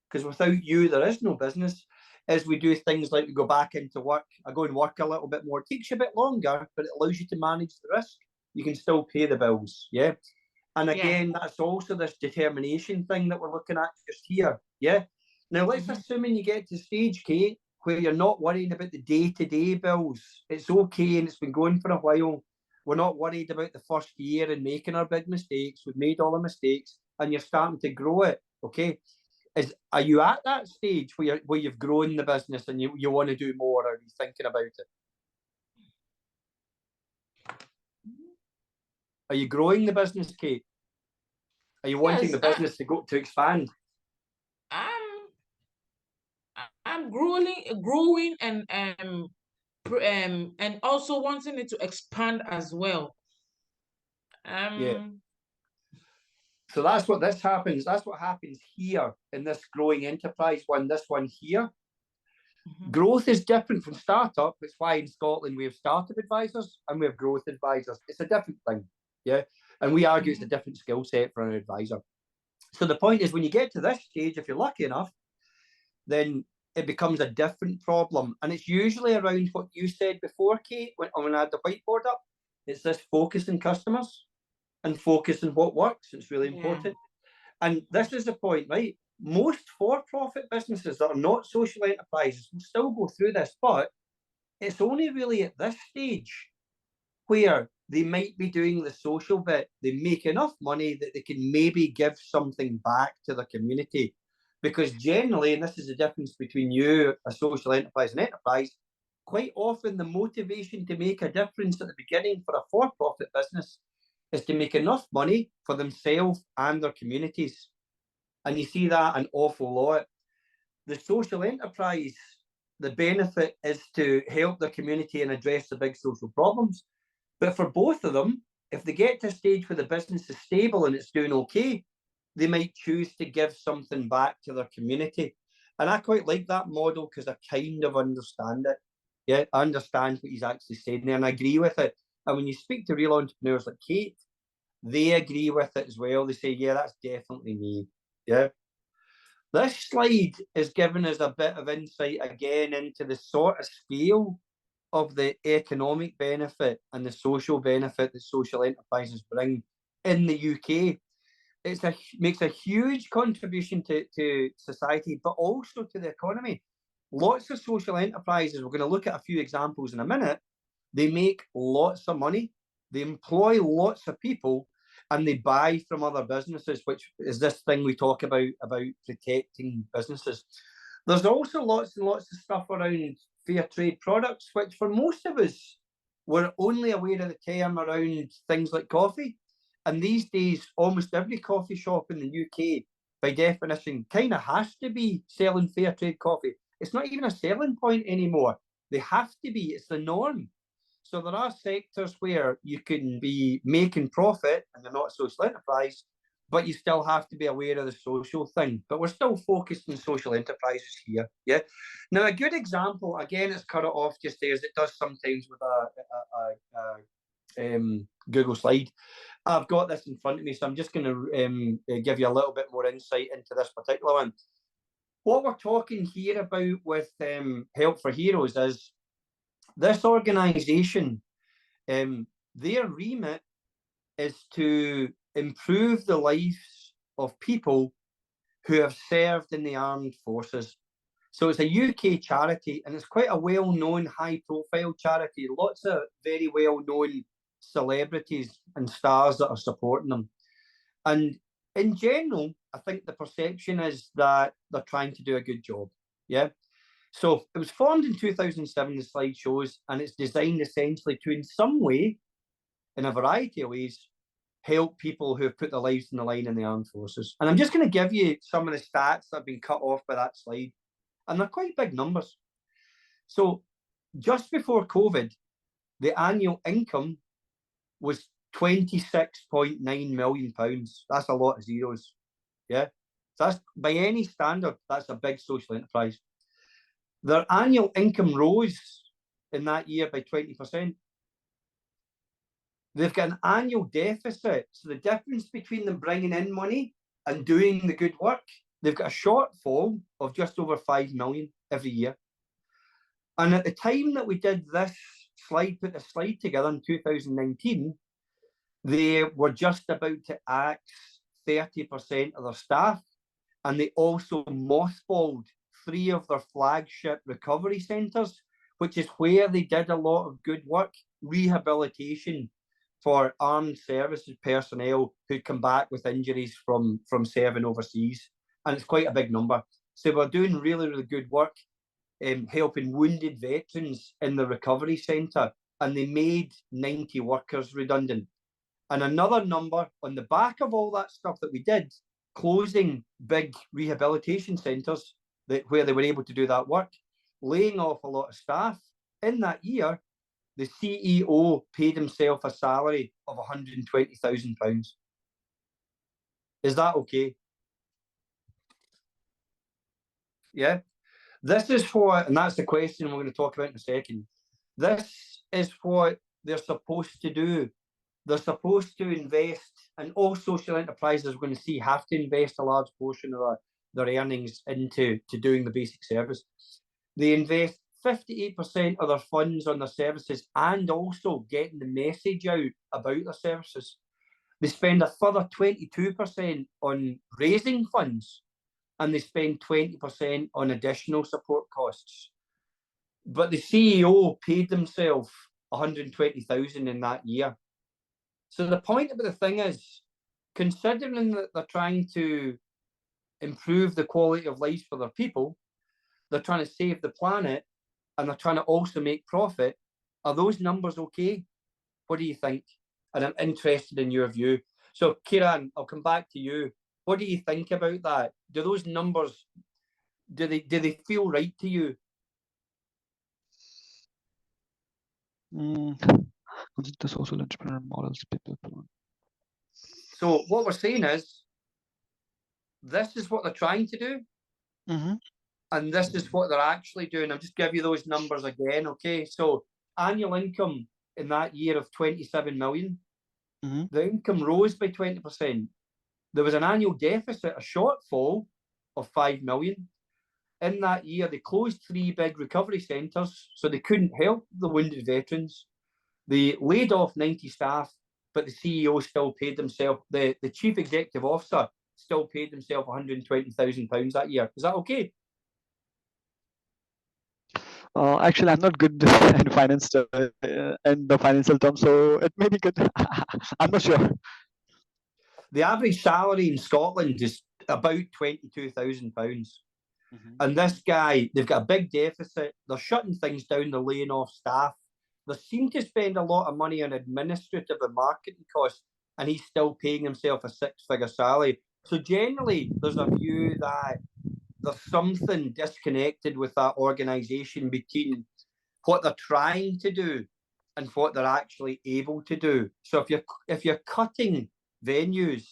because without you, there is no business, is we do things like we go back into work. I go and work a little bit more. It takes you a bit longer, but it allows you to manage the risk. You can still pay the bills, and again, that's also this determination thing that we're looking at just here, Now, let's assuming you get to the stage, Kate, where you're not worrying about the day-to-day bills. It's okay, and it's been going for a while. We're not worried about the first year and making our big mistakes. We've made all the mistakes, and you're starting to grow it, okay? Are you at that stage where you've grown the business and you want to do more? Or are you thinking about it? Are you growing the business, Kate? Are you wanting the business to expand? I'm growing and also wanting it to expand as well. So that's what this happens. That's what happens here in this growing enterprise one. This one here. Growth is different from startup. It's why in Scotland we have startup advisors and we have growth advisors. It's a different thing. And we argue it's a different skill set for an advisor. So the point is, when you get to this stage, if you're lucky enough, then it becomes a different problem. And it's usually around what you said before, Kate, when I had the whiteboard up. It's this focus on customers and focus on what works. It's really important. And this is the point, right? Most for-profit businesses that are not social enterprises will still go through this, but it's only really at this stage where they might be doing the social bit. They make enough money that they can maybe give something back to the community. Because generally, and this is the difference between you, a social enterprise, and enterprise, quite often the motivation to make a difference at the beginning for a for-profit business is to make enough money for themselves and their communities. And you see that an awful lot. The social enterprise, the benefit is to help the community and address the big social problems. But for both of them, if they get to a stage where the business is stable and it's doing okay, they might choose to give something back to their community. And I quite like that model because I kind of understand it. I understand what he's actually saying there and I agree with it. And when you speak to real entrepreneurs like Kate, they agree with it as well. They say, yeah, that's definitely me. This slide is giving us a bit of insight again into the sort of scale of the economic benefit and the social benefit that social enterprises bring in the UK. It makes a huge contribution to society, but also to the economy. Lots of social enterprises, we're going to look at a few examples in a minute, They make lots of money, they employ lots of people, and they buy from other businesses, which is this thing we talk about protecting businesses. There's also lots and lots of stuff around fair trade products, which for most of us, we're only aware of the term around things like coffee. And these days, almost every coffee shop in the UK, by definition, kind of has to be selling fair trade coffee. It's not even a selling point anymore. They have to be. It's the norm. So there are sectors where you can be making profit and you're not a social enterprise, but you still have to be aware of the social thing. But we're still focused on social enterprises here. Yeah. Now, a good example, again, it's cut it off just there, as it does sometimes with a Google slide. I've got this in front of me, so I'm just going to give you a little bit more insight into this particular one. What we're talking here about with Help for Heroes is this organisation, their remit is to improve the lives of people who have served in the armed forces. So it's a UK charity, and it's quite a well-known, high-profile charity. Lots of very well-known celebrities and stars that are supporting them. And in general, I think the perception is that they're trying to do a good job. Yeah. So it was formed in 2007, the slide shows, and it's designed essentially to, in some way, in a variety of ways, help people who have put their lives on the line in the armed forces. And I'm just going to give you some of the stats that have been cut off by that slide. And they're quite big numbers. So just before COVID, the annual income was £26.9 million. That's a lot of zeros. Yeah. So that's, by any standard, that's a big social enterprise. Their annual income rose in that year by 20%. They've got an annual deficit. So the difference between them bringing in money and doing the good work, they've got a shortfall of just over 5 million every year. And at the time that we did this slide, put this slide together in 2019, they were just about to axe 30% of their staff. And they also mothballed 3 of their flagship recovery centres, which is where they did a lot of good work, rehabilitation for armed services personnel who'd come back with injuries from serving overseas. And it's quite a big number. So we're doing really, really good work helping wounded veterans in the recovery centre, and they made 90 workers redundant. And another number on the back of all that stuff that we did, closing big rehabilitation centres where they were able to do that work, laying off a lot of staff. In that year, the CEO paid himself a salary of £120,000. Is that okay? Yeah. This is what, and that's the question we're going to talk about in a second. This is what they're supposed to do. They're supposed to invest, and all social enterprises we're going to see have to invest a large portion of their earnings into doing the basic service. They invest 58% of their funds on their services and also getting the message out about their services. They spend a further 22% on raising funds, and they spend 20% on additional support costs. But the CEO paid himself 120,000 in that year. So the point about the thing is, considering that they're trying to improve the quality of life for their people, they're trying to save the planet, and they're trying to also make profit, are those numbers okay? What do you think? And I'm interested in your view. So, Kieran, I'll come back to you. What do you think about that? Do those numbers, do they feel right to you? The social entrepreneur models people want. So what we're saying is, this is what they're trying to do, and this is what they're actually doing. I'll just give you those numbers again, okay? So annual income in that year of 27 million, the income rose by 20%. There was an annual deficit, a shortfall of 5 million. In that year, they closed 3 big recovery centres, so they couldn't help the wounded veterans. They laid off 90 staff, but the CEO still paid himself, the chief executive officer still paid himself £120,000 that year. Is that okay? Actually, I'm not good in finance in the financial terms, so it may be good. I'm not sure. The average salary in Scotland is about £22,000. And this guy, they've got a big deficit. They're shutting things down. They're laying off staff. They seem to spend a lot of money on administrative and marketing costs, and he's still paying himself a six-figure salary. So generally, there's a view that there's something disconnected with that organisation between what they're trying to do and what they're actually able to do. So if you're cutting venues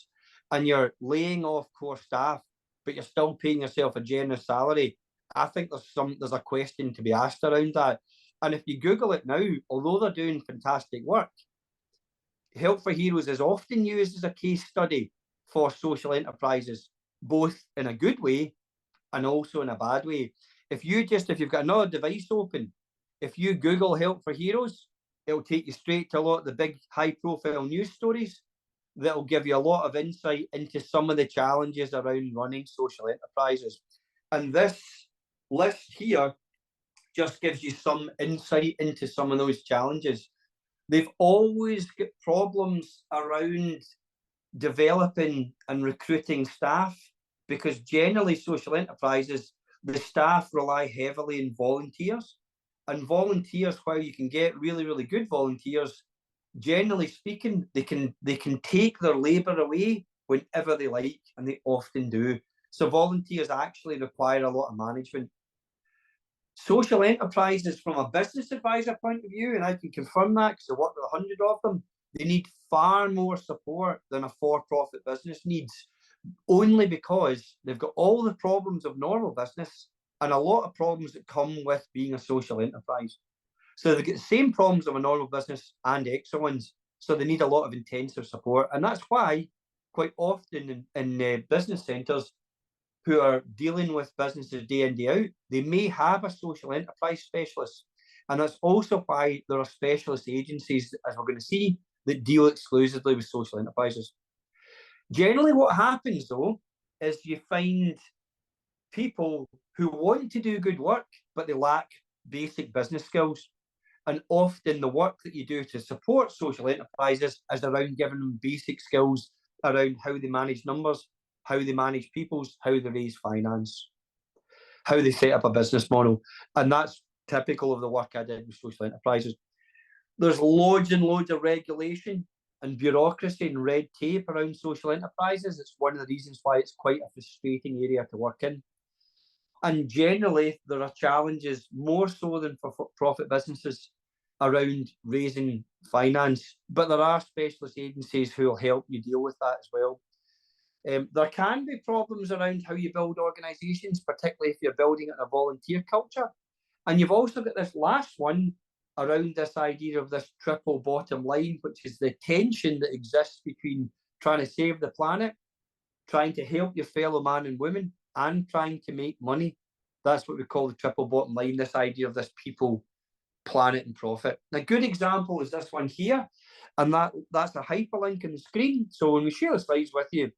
and you're laying off core staff, but you're still paying yourself a generous salary, I think there's a question to be asked around that. And if you Google it now, although they're doing fantastic work, Help for Heroes is often used as a case study for social enterprises, both in a good way and also in a bad way. If you've got another device open, if you Google Help for Heroes, it'll take you straight to a lot of the big high-profile news stories that'll give you a lot of insight into some of the challenges around running social enterprises. And this list here just gives you some insight into some of those challenges. They've always got problems around developing and recruiting staff, because generally social enterprises, the staff rely heavily on volunteers. And volunteers, while you can get really, really good volunteers, generally speaking, they can take their labour away whenever they like, and they often do. So volunteers actually require a lot of management. Social enterprises, from a business advisor point of view, and I can confirm that because I work with 100 of them, they need far more support than a for-profit business needs, only because they've got all the problems of normal business and a lot of problems that come with being a social enterprise. So they get the same problems of a normal business and extra ones. So they need a lot of intensive support. And that's why quite often in business centres who are dealing with businesses day in, day out, they may have a social enterprise specialist. And that's also why there are specialist agencies, as we're going to see, that deal exclusively with social enterprises. Generally, what happens, though, is you find people who want to do good work, but they lack basic business skills. And often the work that you do to support social enterprises is around giving them basic skills around how they manage numbers, how they manage peoples, how they raise finance, how they set up a business model. And that's typical of the work I did with social enterprises. There's loads and loads of regulation and bureaucracy and red tape around social enterprises. It's one of the reasons why it's quite a frustrating area to work in. And generally, there are challenges, more so than for profit businesses, around raising finance. But there are specialist agencies who will help you deal with that as well. There can be problems around how you build organisations, particularly if you're building it in a volunteer culture. And you've also got this last one around this idea of this triple bottom line, which is the tension that exists between trying to save the planet, trying to help your fellow man and woman, and trying to make money. That's what we call the triple bottom line, this idea of this people, planet, and profit. A good example is this one here, and that's a hyperlink on the screen. So when we share the slides with you,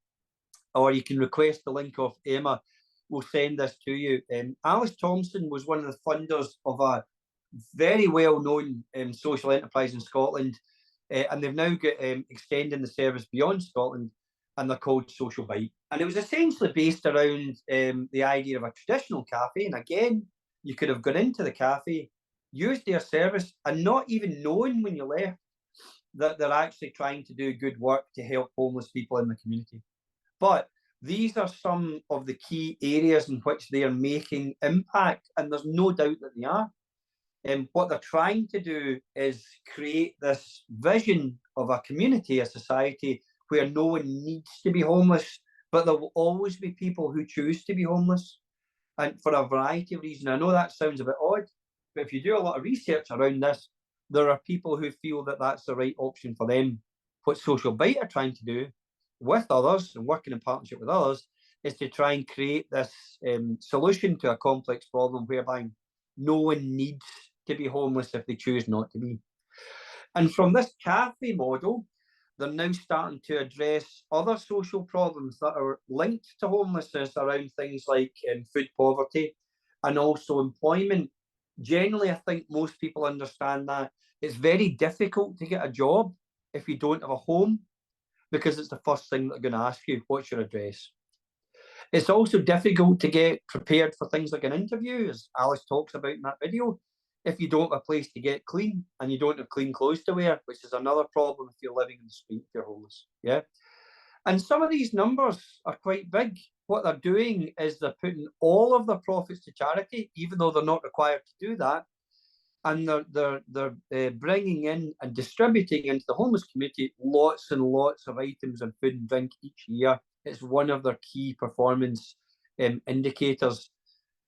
or you can request the link of Emma, we'll send this to you. Alice Thompson was one of the funders of a very well-known social enterprise in Scotland, and they've now got extending the service beyond Scotland, and they're called Social Bite. And it was essentially based around the idea of a traditional cafe. And again, you could have gone into the cafe, used their service, and not even knowing when you left that they're actually trying to do good work to help homeless people in the community. But these are some of the key areas in which they are making impact, and there's no doubt that they are. What they're trying to do is create this vision of a community, a society where no one needs to be homeless, but there will always be people who choose to be homeless. And for a variety of reasons, I know that sounds a bit odd, but if you do a lot of research around this, there are people who feel that that's the right option for them. What Social Bite are trying to do with others and working in partnership with others is to try and create this solution to a complex problem whereby no one needs to be homeless if they choose not to be. And from this cafe model, they're now starting to address other social problems that are linked to homelessness around things like food poverty and also employment. Generally, I think most people understand that. It's very difficult to get a job if you don't have a home, because it's the first thing they're going to ask you, what's your address? It's also difficult to get prepared for things like an interview, as Alice talks about in that video, if you don't have a place to get clean and you don't have clean clothes to wear, which is another problem if you're living in the street, if you're homeless. Yeah. And some of these numbers are quite big. What they're doing is they're putting all of their profits to charity, even though they're not required to do that. And they're bringing in and distributing into the homeless community lots and lots of items of food and drink each year. It's one of their key performance indicators.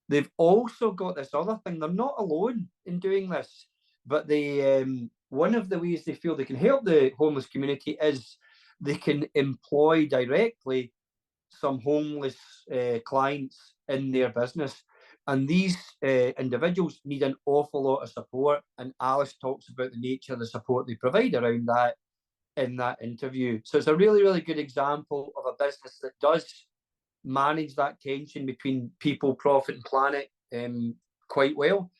They've also got this other thing. They're not alone in doing this, but they one of the ways they feel they can help the homeless community is they can employ directly some homeless clients in their business. And these individuals need an awful lot of support. And Alice talks about the nature of the support they provide around that in that interview. So it's a really, really good example of a business that does manage that tension between people, profit, and planet quite well.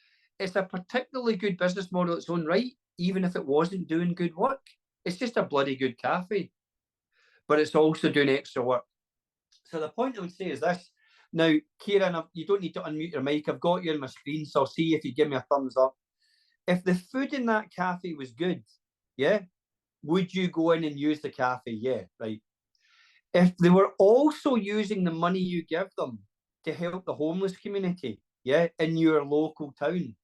It's a particularly good business model in its own right, even if it wasn't doing good work. It's just a bloody good cafe, but it's also doing extra work. So the point I would say is this. Now, Kieran, you don't need to unmute your mic. I've got you on my screen, so I'll see if you give me a thumbs up. If the food in that cafe was good, yeah, would you go in and use the cafe? Yeah, right. If they were also using the money you give them to help the homeless community, yeah, in your local town,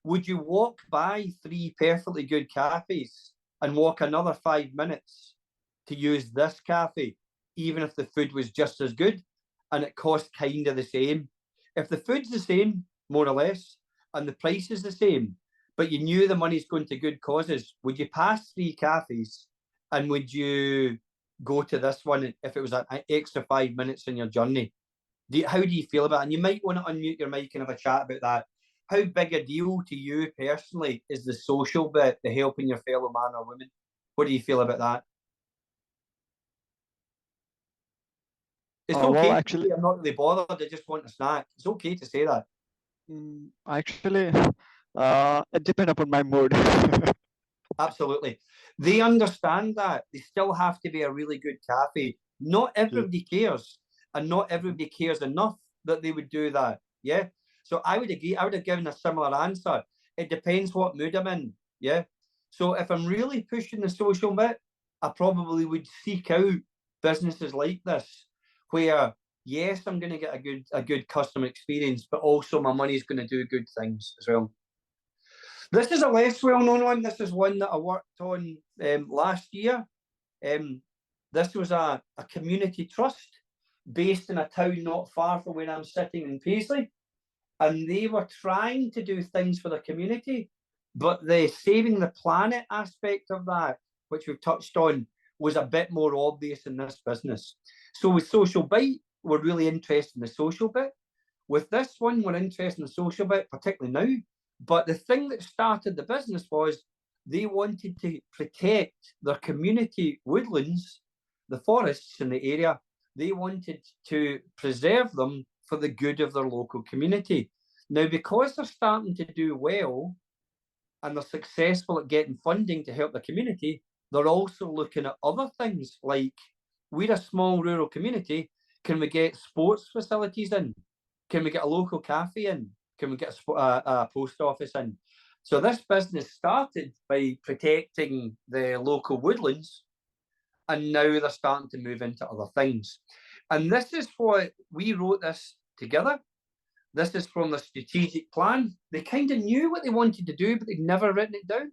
would you walk by 3 perfectly good cafes and walk another 5 minutes to use this cafe, even if the food was just as good and it cost kind of the same? If the food's the same, more or less, and the price is the same, but you knew the money's going to good causes, would you pass 3 cafes and would you go to this one if it was an extra 5 minutes in your journey? How do you feel about it? And you might want to unmute your mic and have a chat about that. How big a deal to you personally is the social bit, the helping your fellow man or woman? What do you feel about that? It's okay. Well, actually, I'm not really bothered. I just want a snack. It's okay to say that. Actually, it depends upon my mood. Absolutely. They understand that. They still have to be a really good cafe. Not everybody cares, and not everybody cares enough that they would do that. Yeah. So I would agree. I would have given a similar answer. It depends what mood I'm in. Yeah. So if I'm really pushing the social bit, I probably would seek out businesses like this, where yes, I'm going to get a good customer experience, but also my money is going to do good things as well. This is a less well-known one. This is one that I worked on last year. This was a community trust based in a town not far from where I'm sitting in Paisley. And they were trying to do things for the community, but the saving the planet aspect of that, which we've touched on, was a bit more obvious in this business. So with Social Bite, we're really interested in the social bit. With this one, we're interested in the social bit, particularly now. But the thing that started the business was they wanted to protect their community woodlands, the forests in the area. They wanted to preserve them for the good of their local community. Now, because they're starting to do well and they're successful at getting funding to help the community, they're also looking at other things like, we're a small rural community. Can we get sports facilities in? Can we get a local cafe in? Can we get a post office in? So this business started by protecting the local woodlands, and now they're starting to move into other things. And this is what we wrote this together. This is from the strategic plan. They kind of knew what they wanted to do, but they'd never written it down.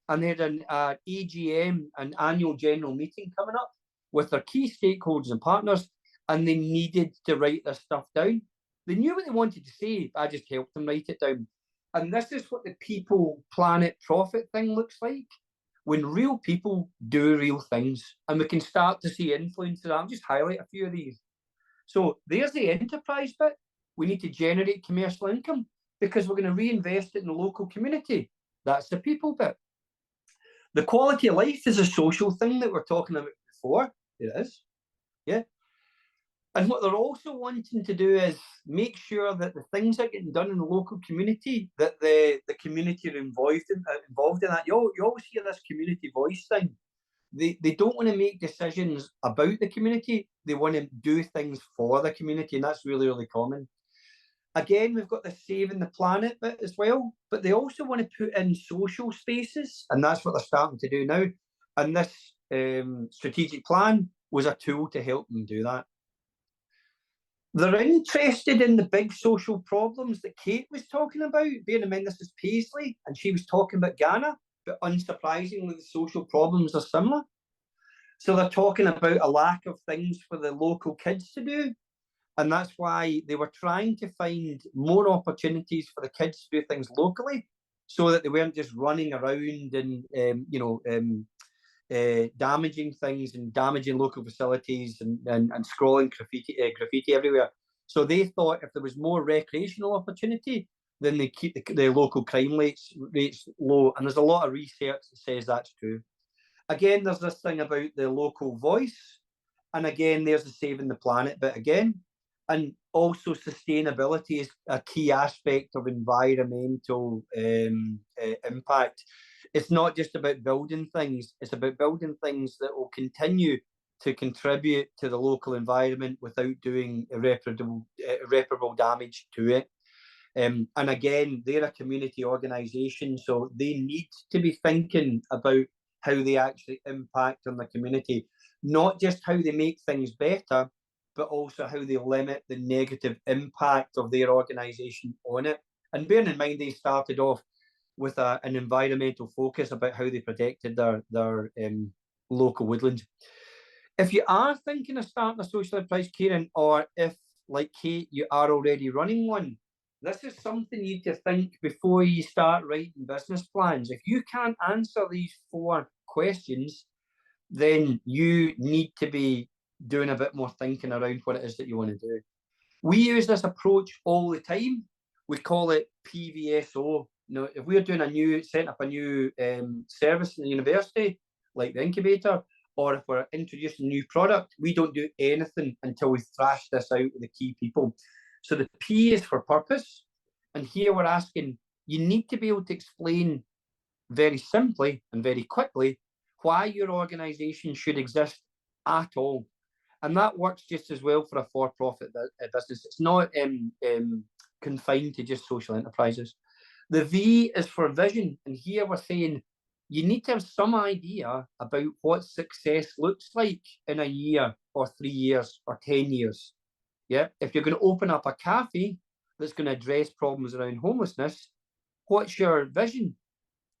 And they had an AGM, an annual general meeting coming up with their key stakeholders and partners, and they needed to write this stuff down. They knew what they wanted to say, I just helped them write it down. And this is what the people, planet, profit thing looks like. When real people do real things, and we can start to see influences. I'll just highlight a few of these. So there's the enterprise bit. We need to generate commercial income because we're going to reinvest it in the local community. That's the people bit. The quality of life is a social thing that we're talking about before. It is. Yeah. And what they're also wanting to do is make sure that the things that are getting done in the local community, that the community are involved in that. You always hear this community voice thing. They don't want to make decisions about the community. They want to do things for the community, and that's really, really common. Again, we've got the saving the planet bit as well, but they also want to put in social spaces, and that's what they're starting to do now. And this strategic plan was a tool to help them do that. They're interested in the big social problems that Kate was talking about. Bearing in mind this is Paisley, and she was talking about Ghana, but unsurprisingly, the social problems are similar. So they're talking about a lack of things for the local kids to do. And that's why they were trying to find more opportunities for the kids to do things locally, so that they weren't just running around and, damaging things and damaging local facilities and scrolling graffiti everywhere. So they thought if there was more recreational opportunity, then they keep the local crime rates low. And there's a lot of research that says that's true. Again, there's this thing about the local voice. And again, there's the saving the planet bit again. And also sustainability is a key aspect of environmental impact. It's not just about building things, it's about building things that will continue to contribute to the local environment without doing irreparable damage to it. And again, they're a community organisation, so they need to be thinking about how they actually impact on the community, not just how they make things better, but also how they limit the negative impact of their organisation on it. And bearing in mind, they started off with an environmental focus about how they protected their local woodlands. If you are thinking of starting a social enterprise, Kieran, or if, like Kate, you are already running one, this is something you need to think before you start writing business plans. If you can't answer these 4 questions, then you need to be doing a bit more thinking around what it is that you want to do. We use this approach all the time. We call it PVSO. If we're doing setting up a new service in the university, like the incubator, or if we're introducing a new product, we don't do anything until we thrash this out with the key people. So the P is for purpose. And here we're asking, you need to be able to explain very simply and very quickly why your organisation should exist at all. And that works just as well for a for-profit business. It's not confined to just social enterprises. The V is for vision. And here we're saying you need to have some idea about what success looks like in a year or 3 years or 10 years. Yeah. If you're going to open up a cafe that's going to address problems around homelessness, what's your vision?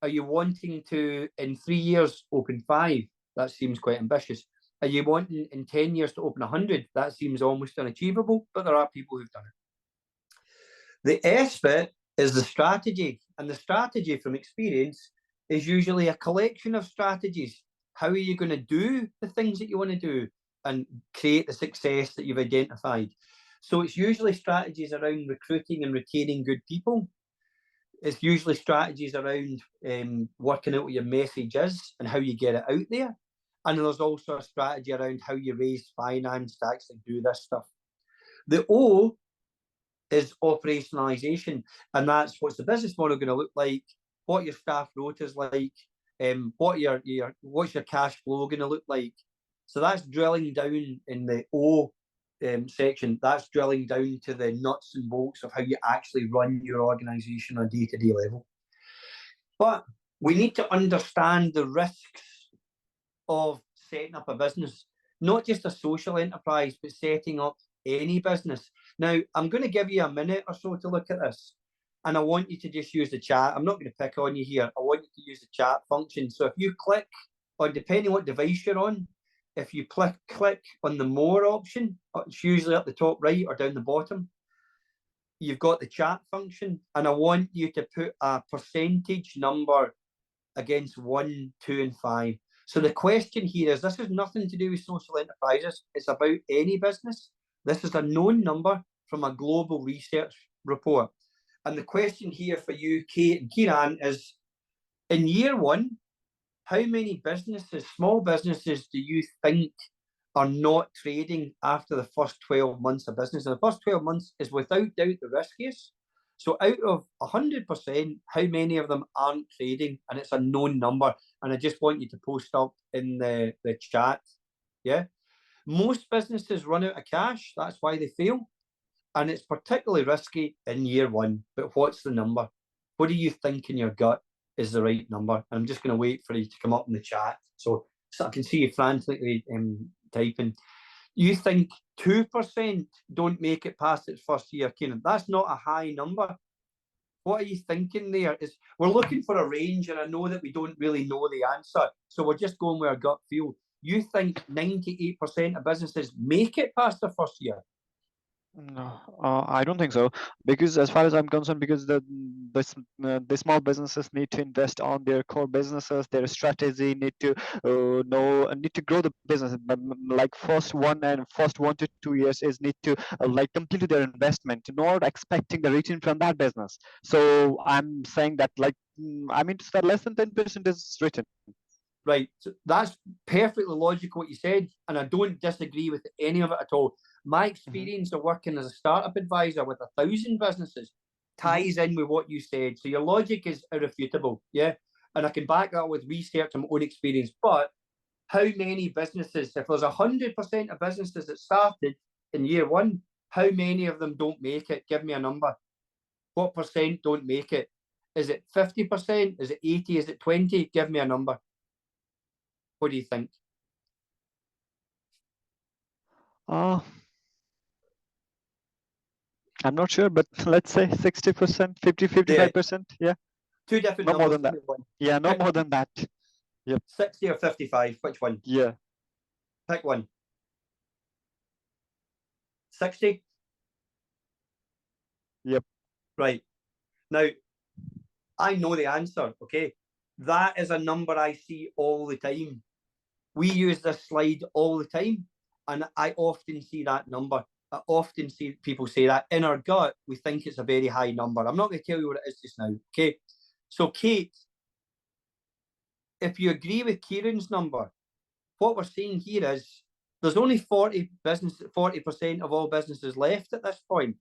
Are you wanting to, in 3 years, open 5? That seems quite ambitious. Are you wanting in 10 years to open 100? That seems almost unachievable, but there are people who've done it. The S bit is the strategy. And the strategy, from experience, is usually a collection of strategies. How are you going to do the things that you want to do and create the success that you've identified? So it's usually strategies around recruiting and retaining good people. It's usually strategies around working out what your message is and how you get it out there. And there's also a strategy around how you raise finance to actually do this stuff. The O is operationalization, and that's what's the business model going to look like, what your staff rota is like, what's your cash flow going to look like. So that's drilling down in the O section. That's drilling down to the nuts and bolts of how you actually run your organization on a day-to-day level. But we need to understand the risks of setting up a business, not just a social enterprise, but setting up any business. Now, I'm going to give you a minute or so to look at this, and I want you to just use the chat. I'm not going to pick on you here. I want you to use the chat function. So if you click on, depending what device you're on, if you click on the more option, it's usually up the top right or down the bottom, you've got the chat function, and I want you to put a percentage number against 1, 2, and 5. So the question here is, this has nothing to do with social enterprises. It's about any business. This is a known number from a global research report. And the question here for you, Kate and Kieran, is in year 1, how many businesses, small businesses, do you think are not trading after the first 12 months of business. And the first 12 months is without doubt the riskiest. So out of 100%, how many of them aren't trading? And it's a known number. And I just want you to post up in the chat. Yeah. Most businesses run out of cash. That's why they fail. And it's particularly risky in year one. But what's the number? What do you think in your gut is the right number? And I'm just going to wait for you to come up in the chat. So I can see you frantically typing. You think 2% don't make it past its first year, Kieran? That's not a high number. What are you thinking there? We're looking for a range, and I know that we don't really know the answer. So we're just going with our gut feel. You think 98% of businesses make it past the first year? No, I don't think so. Because as far as I'm concerned, because the small businesses need to invest on their core businesses, their strategy, need to need to grow the business. But like first 1 to 2 years is need to like complete their investment, not expecting the return from that business. So I'm saying that like I mean that less than 10% is written. Right, so that's perfectly logical what you said, and I don't disagree with any of it at all. My experience of working as a startup advisor with 1,000 businesses ties in with what you said. So your logic is irrefutable, yeah? And I can back that with research and my own experience. But how many businesses, if there's 100% of businesses that started in year one, how many of them don't make it? Give me a number. What percent don't make it? Is it 50%? Is it 80? Is it 20? Give me a number. What do you think? I'm not sure, but let's say 60%, 50, 55%. Yeah. Two different No more numbers. than that. Yeah, no more than that. Yep. 60 or 55? Which one? Yeah. Pick one. 60? Yep. Right. Now, I know the answer, okay? That is a number I see all the time. We use this slide all the time, and I often see that number. I often see people say that. In our gut, we think it's a very high number. I'm not going to tell you what it is just now, okay? So, Kate, if you agree with Kieran's number, what we're saying here is there's only 40% of all businesses left at this point.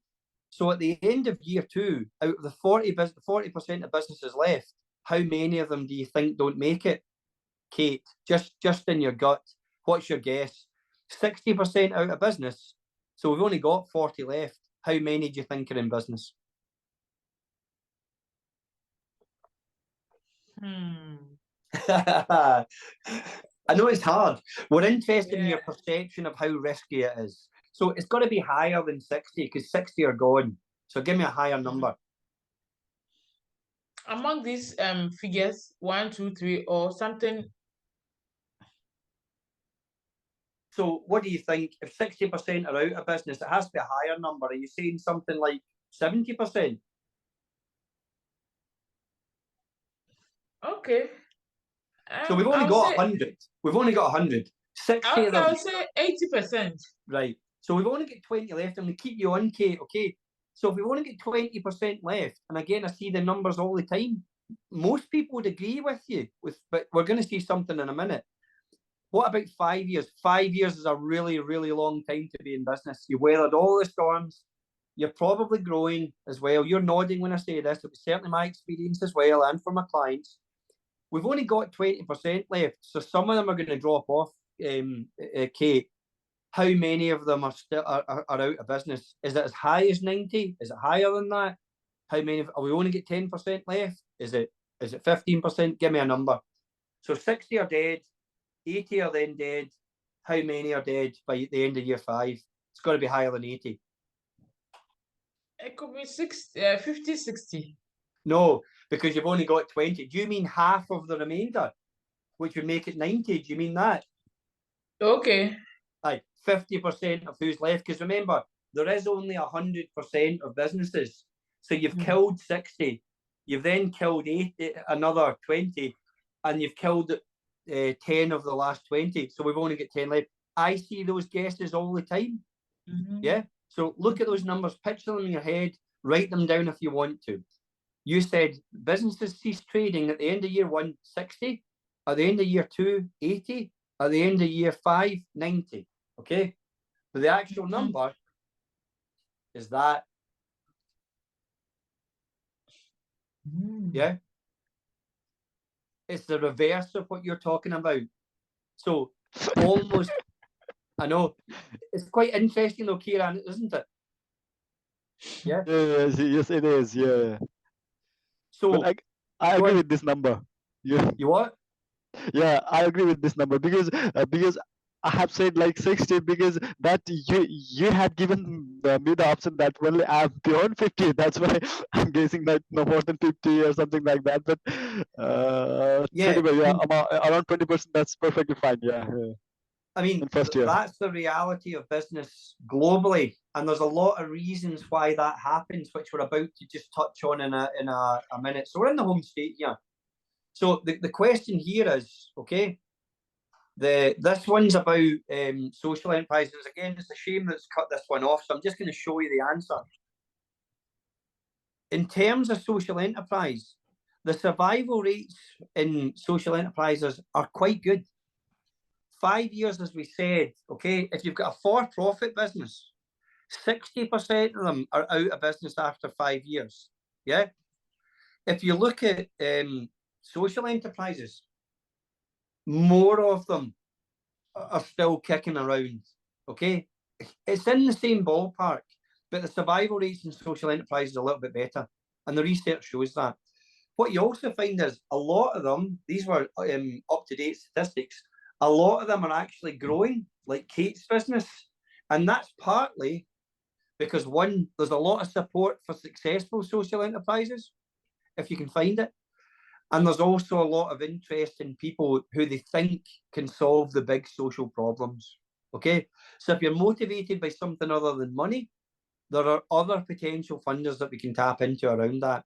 So at the end of year two, out of the 40% of businesses left, how many of them do you think don't make it? Kate, just in your gut, what's your guess? 60% out of business. So we've only got 40 left. How many do you think are in business? I know it's hard. We're interested in your perception of how risky it is. So it's got to be higher than 60 because 60 are gone. So give me a higher number. Among these figures, 1, 2, 3, or something. So what do you think? If 60% are out of business, it has to be a higher number. Are you saying something like 70%? Okay. So we've only got 100. We've only got 100. 60 of them. I'll say 80%. Right. So we've only got 20 left. I'm going to keep you on, Kate, okay? So if we've only got 20% left, and again, I see the numbers all the time, most people would agree with you, but we're going to see something in a minute. What about 5 years? 5 years is a really, really long time to be in business. You weathered all the storms. You're probably growing as well. You're nodding when I say this. It was certainly my experience as well, and for my clients. We've only got 20% left, so some of them are going to drop off, Kate. How many of them are still are out of business? Is it as high as 90? Is it higher than that? How many are we only get 10% left? Is it 15%? Give me a number. So 60 are dead, 80 are then dead. How many are dead by the end of year 5? It's got to be higher than 80. It could be 50, 60. No, because you've only got 20. Do you mean half of the remainder, which would make it 90? Do you mean that? Okay. 50% of who's left. Because remember, there is only 100% of businesses. So you've killed 60. You've then killed 80, another 20, and you've killed 10 of the last 20. So we've only got 10 left. I see those guesses all the time. Yeah. So look at those numbers, picture them in your head, write them down if you want to. You said businesses cease trading at the end of year 1, 60. At the end of year 2, 80. At the end of year 5, 90. Okay, but the actual number is that. Yeah, it's the reverse of what you're talking about. So almost, I know, it's quite interesting though, Kieran, isn't it? Yeah. Yes, it is. Yeah. So But I agree with this number. Yeah. You what? Yeah, I agree with this number because I have said like 60 because that you had given me the option that only I'm beyond 50. That's why I'm guessing that no more than 50 or something like that. But Yeah, 20, yeah, around 20%. That's perfectly fine. Yeah, I mean, in first year. that's the reality of business globally, and there's a lot of reasons why that happens, which we're about to just touch on in a minute. So we're in the home state here. So the question here is, okay, this one's about social enterprises. Again, it's a shame that's cut this one off, so I'm just going to show you the answer. In terms of social enterprise, the survival rates in social enterprises are quite good. 5 years, as we said, okay, if you've got a for-profit business, 60% of them are out of business after 5 years. Yeah. If you look at social enterprises, more of them are still kicking around. Okay. It's in the same ballpark, but the survival rates in social enterprises are a little bit better. And the research shows that. What you also find is a lot of them, these were up-to-date statistics, a lot of them are actually growing, like Kate's business. And that's partly because, one, there's a lot of support for successful social enterprises, if you can find it. And there's also a lot of interest in people who they think can solve the big social problems. Okay, so if you're motivated by something other than money, there are other potential funders that we can tap into around that.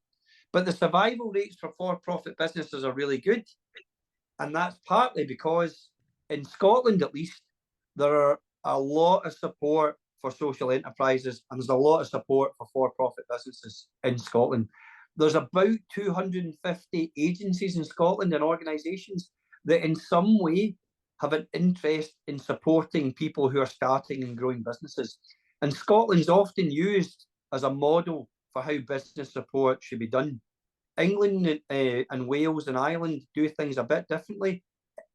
But the survival rates for for-profit businesses are really good. And that's partly because in Scotland, at least, there are a lot of support for social enterprises, and there's a lot of support for for-profit businesses in Scotland. There's about 250 agencies in Scotland and organisations that in some way have an interest in supporting people who are starting and growing businesses. And Scotland's often used as a model for how business support should be done. England and Wales and Ireland do things a bit differently.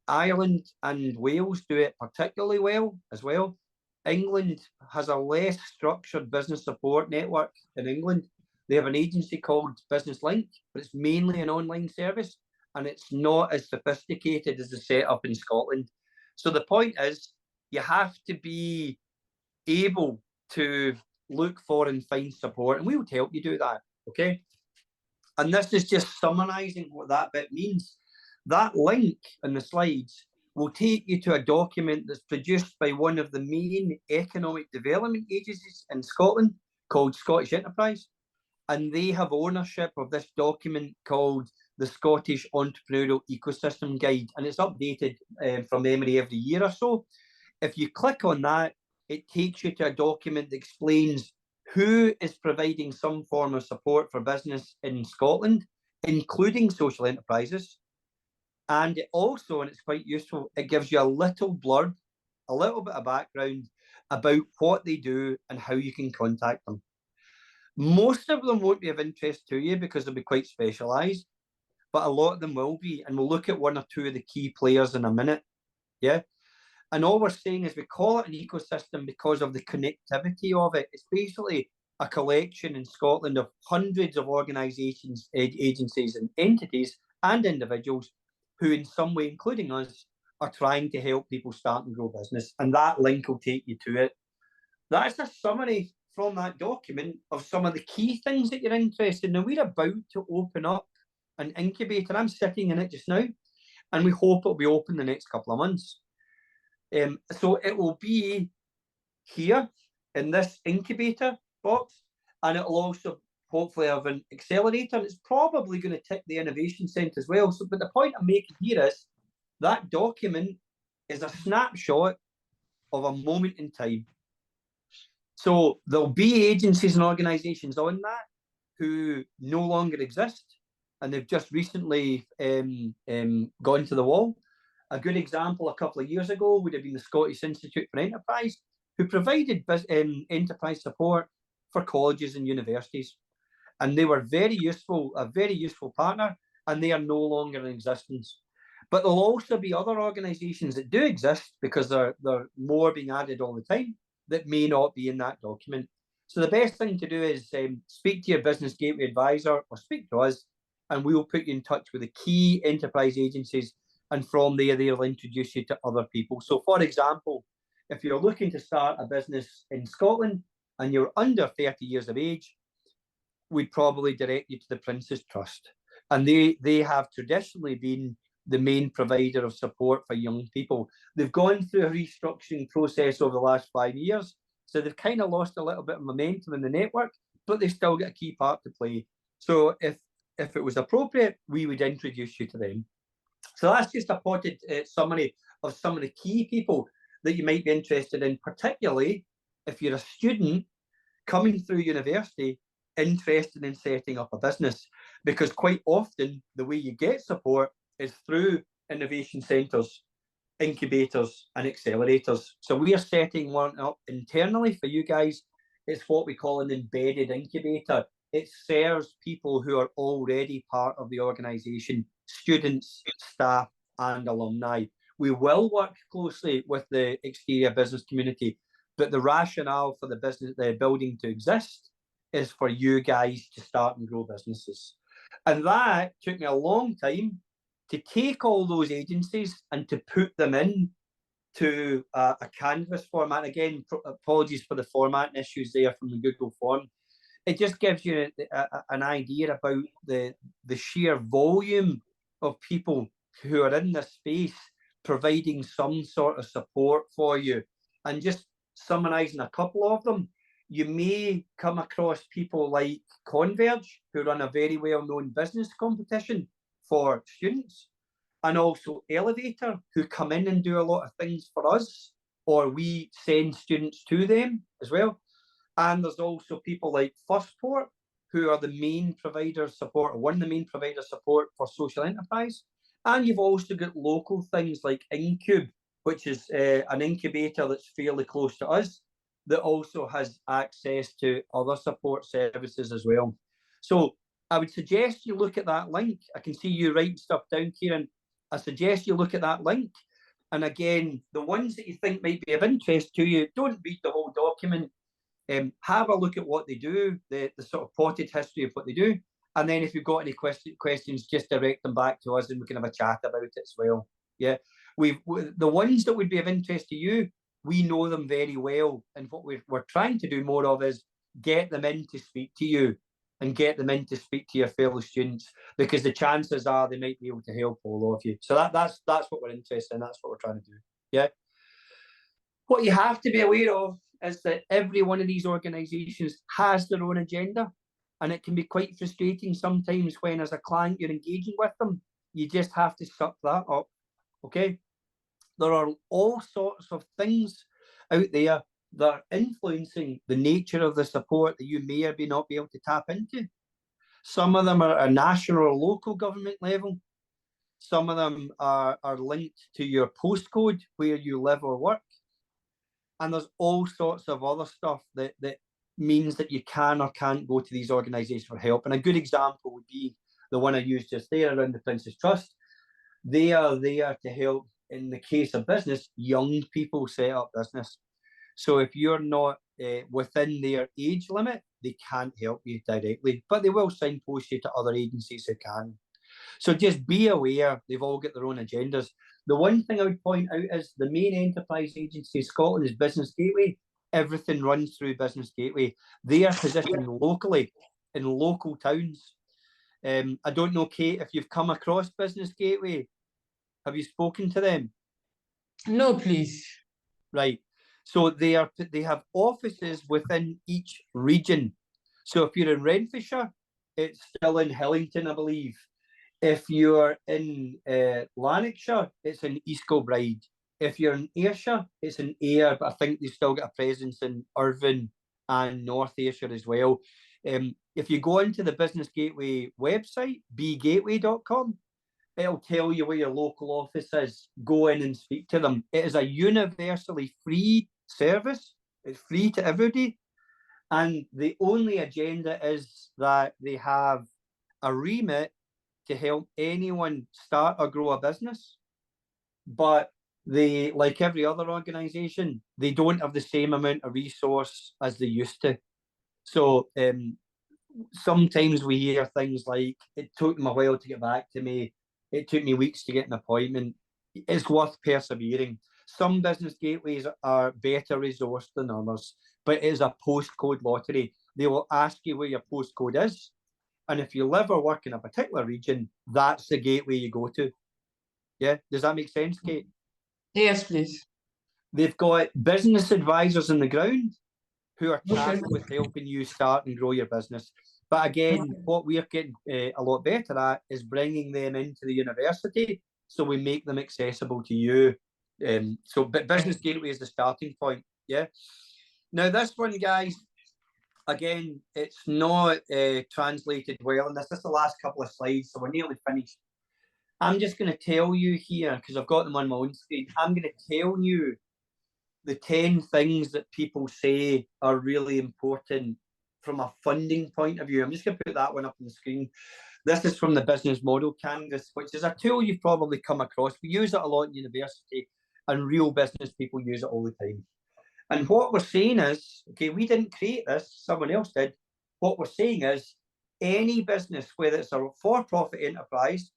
Ireland and Wales do it particularly well as well. England has a less structured business support network in England. They have an agency called Business Link, but it's mainly an online service, and it's not as sophisticated as the setup in Scotland. So the point is, you have to be able to look for and find support, and we would help you do that, okay? And this is just summarising what that bit means. That link in the slides will take you to a document that's produced by one of the main economic development agencies in Scotland called Scottish Enterprise. And they have ownership of this document called the Scottish Entrepreneurial Ecosystem Guide. And it's updated from memory every year or so. If you click on that, it takes you to a document that explains who is providing some form of support for business in Scotland, including social enterprises. And it also, and it's quite useful, it gives you a little blurb, a little bit of background about what they do and how you can contact them. Most of them won't be of interest to you because they'll be quite specialised, but a lot of them will be. And we'll look at one or two of the key players in a minute. Yeah. And all we're saying is we call it an ecosystem because of the connectivity of it. It's basically a collection in Scotland of hundreds of organisations, agencies and entities and individuals who in some way, including us, are trying to help people start and grow business. And that link will take you to it. That's a summary from that document of some of the key things that you're interested in. Now, we're about to open up an incubator. I'm sitting in it just now, and we hope it'll be open the next couple of months. So it will be here in this incubator box, and it will also hopefully have an accelerator, and it's probably going to tick the innovation centre as well. So, but the point I'm making here is that document is a snapshot of a moment in time. So there'll be agencies and organisations on that who no longer exist, and they've just recently gone to the wall. A good example a couple of years ago would have been the Scottish Institute for Enterprise, who provided enterprise support for colleges and universities. And they were very useful, a very useful partner, and they are no longer in existence. But there'll also be other organisations that do exist, because there are more being added all the time, that may not be in that document. So the best thing to do is speak to your Business Gateway advisor or speak to us, and we will put you in touch with the key enterprise agencies, and from there, they'll introduce you to other people. So for example, if you're looking to start a business in Scotland and you're under 30 years of age, we'd probably direct you to the Prince's Trust. And they have traditionally been the main provider of support for young people. They've gone through a restructuring process over the last 5 years, so they've kind of lost a little bit of momentum in the network, but they still get a key part to play. So if it was appropriate, we would introduce you to them. So that's just a potted summary of some of the key people that you might be interested in, particularly if you're a student coming through university interested in setting up a business, because quite often the way you get support is through innovation centres, incubators and accelerators. So we are setting one up internally for you guys. It's what we call an embedded incubator. It serves people who are already part of the organisation, students, staff and alumni. We will work closely with the exterior business community, but the rationale for the building to exist is for you guys to start and grow businesses. And that took me a long time to take all those agencies and to put them in to a Canvas format. Again, apologies for the formatting issues there from the Google form. It just gives you an idea about the sheer volume of people who are in this space providing some sort of support for you. And just summarising a couple of them, you may come across people like Converge, who run a very well-known business competition for students, and also Elevator, who come in and do a lot of things for us, or we send students to them as well. And there's also people like Firstport, who are the main provider of support, or one of the main providers of support for social enterprise. And you've also got local things like Incube, which is an incubator that's fairly close to us, that also has access to other support services as well. So I would suggest you look at that link. I can see you writing stuff down, Kieran. I suggest you look at that link. And again, the ones that you think might be of interest to you, don't read the whole document. Have a look at what they do, the sort of potted history of what they do. And then if you've got any questions, just direct them back to us and we can have a chat about it as well. Yeah, the ones that would be of interest to you, we know them very well. And what we're trying to do more of is get them in to speak to you and get them in to speak to your fellow students, because the chances are they might be able to help all of you. So that's what we're interested in. That's what we're trying to do. Yeah. What you have to be aware of is that every one of these organisations has their own agenda, and it can be quite frustrating sometimes when, as a client, you're engaging with them. You just have to suck that up. Okay. There are all sorts of things out there that are influencing the nature of the support that you may or may not be able to tap into. Some of them are at a national or local government level. Some of them are linked to your postcode, where you live or work. And there's all sorts of other stuff that means that you can or can't go to these organisations for help. And a good example would be the one I used just there around the Prince's Trust. They are there to help, in the case of business, young people set up business. So if you're not within their age limit, they can't help you directly, but they will signpost you to other agencies who can. So just be aware, they've all got their own agendas. The one thing I would point out is the main enterprise agency in Scotland is Business Gateway. Everything runs through Business Gateway. They are positioned locally in local towns. I don't know, Kate, if you've come across Business Gateway. Have you spoken to them? No, please. Right. So they have offices within each region. So if you're in Renfrewshire, it's still in Hillington, I believe. If you're in Lanarkshire, it's in East Kilbride. If you're in Ayrshire, it's in Ayr, but I think they've still got a presence in Irvine and North Ayrshire as well. If you go into the Business Gateway website, bgateway.com, It'll tell you where your local office is. Go in and speak to them. It is a universally free service. It's free to everybody. And the only agenda is that they have a remit to help anyone start or grow a business. But they, like every other organisation, they don't have the same amount of resource as they used to. So sometimes we hear things like, it took them a while to get back to me. It took me weeks to get an appointment. It's worth persevering. Some business gateways are better resourced than others, but it is a postcode lottery. They will ask you where your postcode is. And if you live or work in a particular region, that's the gateway you go to. Yeah, does that make sense, Kate? Yes, please. They've got business advisors on the ground who are tasked with helping you start and grow your business. But again, what we're getting a lot better at is bringing them into the university, so we make them accessible to you. But Business Gateway is the starting point. Yeah. Now this one, guys, again, it's not translated well, and this is the last couple of slides, so we're nearly finished. I'm just going to tell you here, because I've got them on my own screen, I'm going to tell you the 10 things that people say are really important from a funding point of view. I'm just going to put that one up on the screen. This is from the Business Model Canvas, which is a tool you've probably come across. We use it a lot in university, and real business people use it all the time. And what we're saying is, okay, we didn't create this, someone else did. What we're saying is, any business, whether it's a for-profit enterprise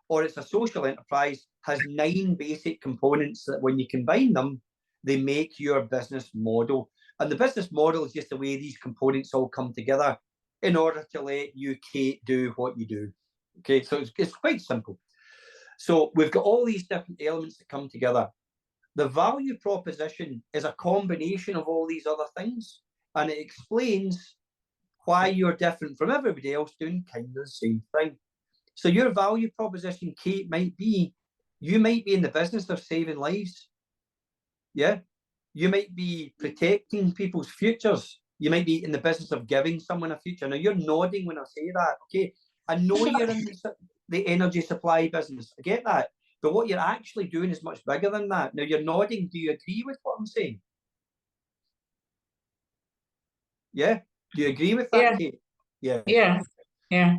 or it's a social enterprise, has 9 basic components that when you combine them, they make your business model. And the business model is just the way these components all come together in order to let you, Kate, do what you do. Okay, so it's quite simple. So we've got all these different elements that come together. The value proposition is a combination of all these other things, and it explains why you're different from everybody else doing kind of the same thing. So your value proposition, Kate, might be, you might be in the business of saving lives. Yeah. You might be protecting people's futures. You might be in the business of giving someone a future. Now, you're nodding when I say that, okay? I know you're in the energy supply business. I get that. But what you're actually doing is much bigger than that. Now, you're nodding. Do you agree with what I'm saying? Yeah? Do you agree with that, Yeah. Kate? Yeah. Yeah. Yeah.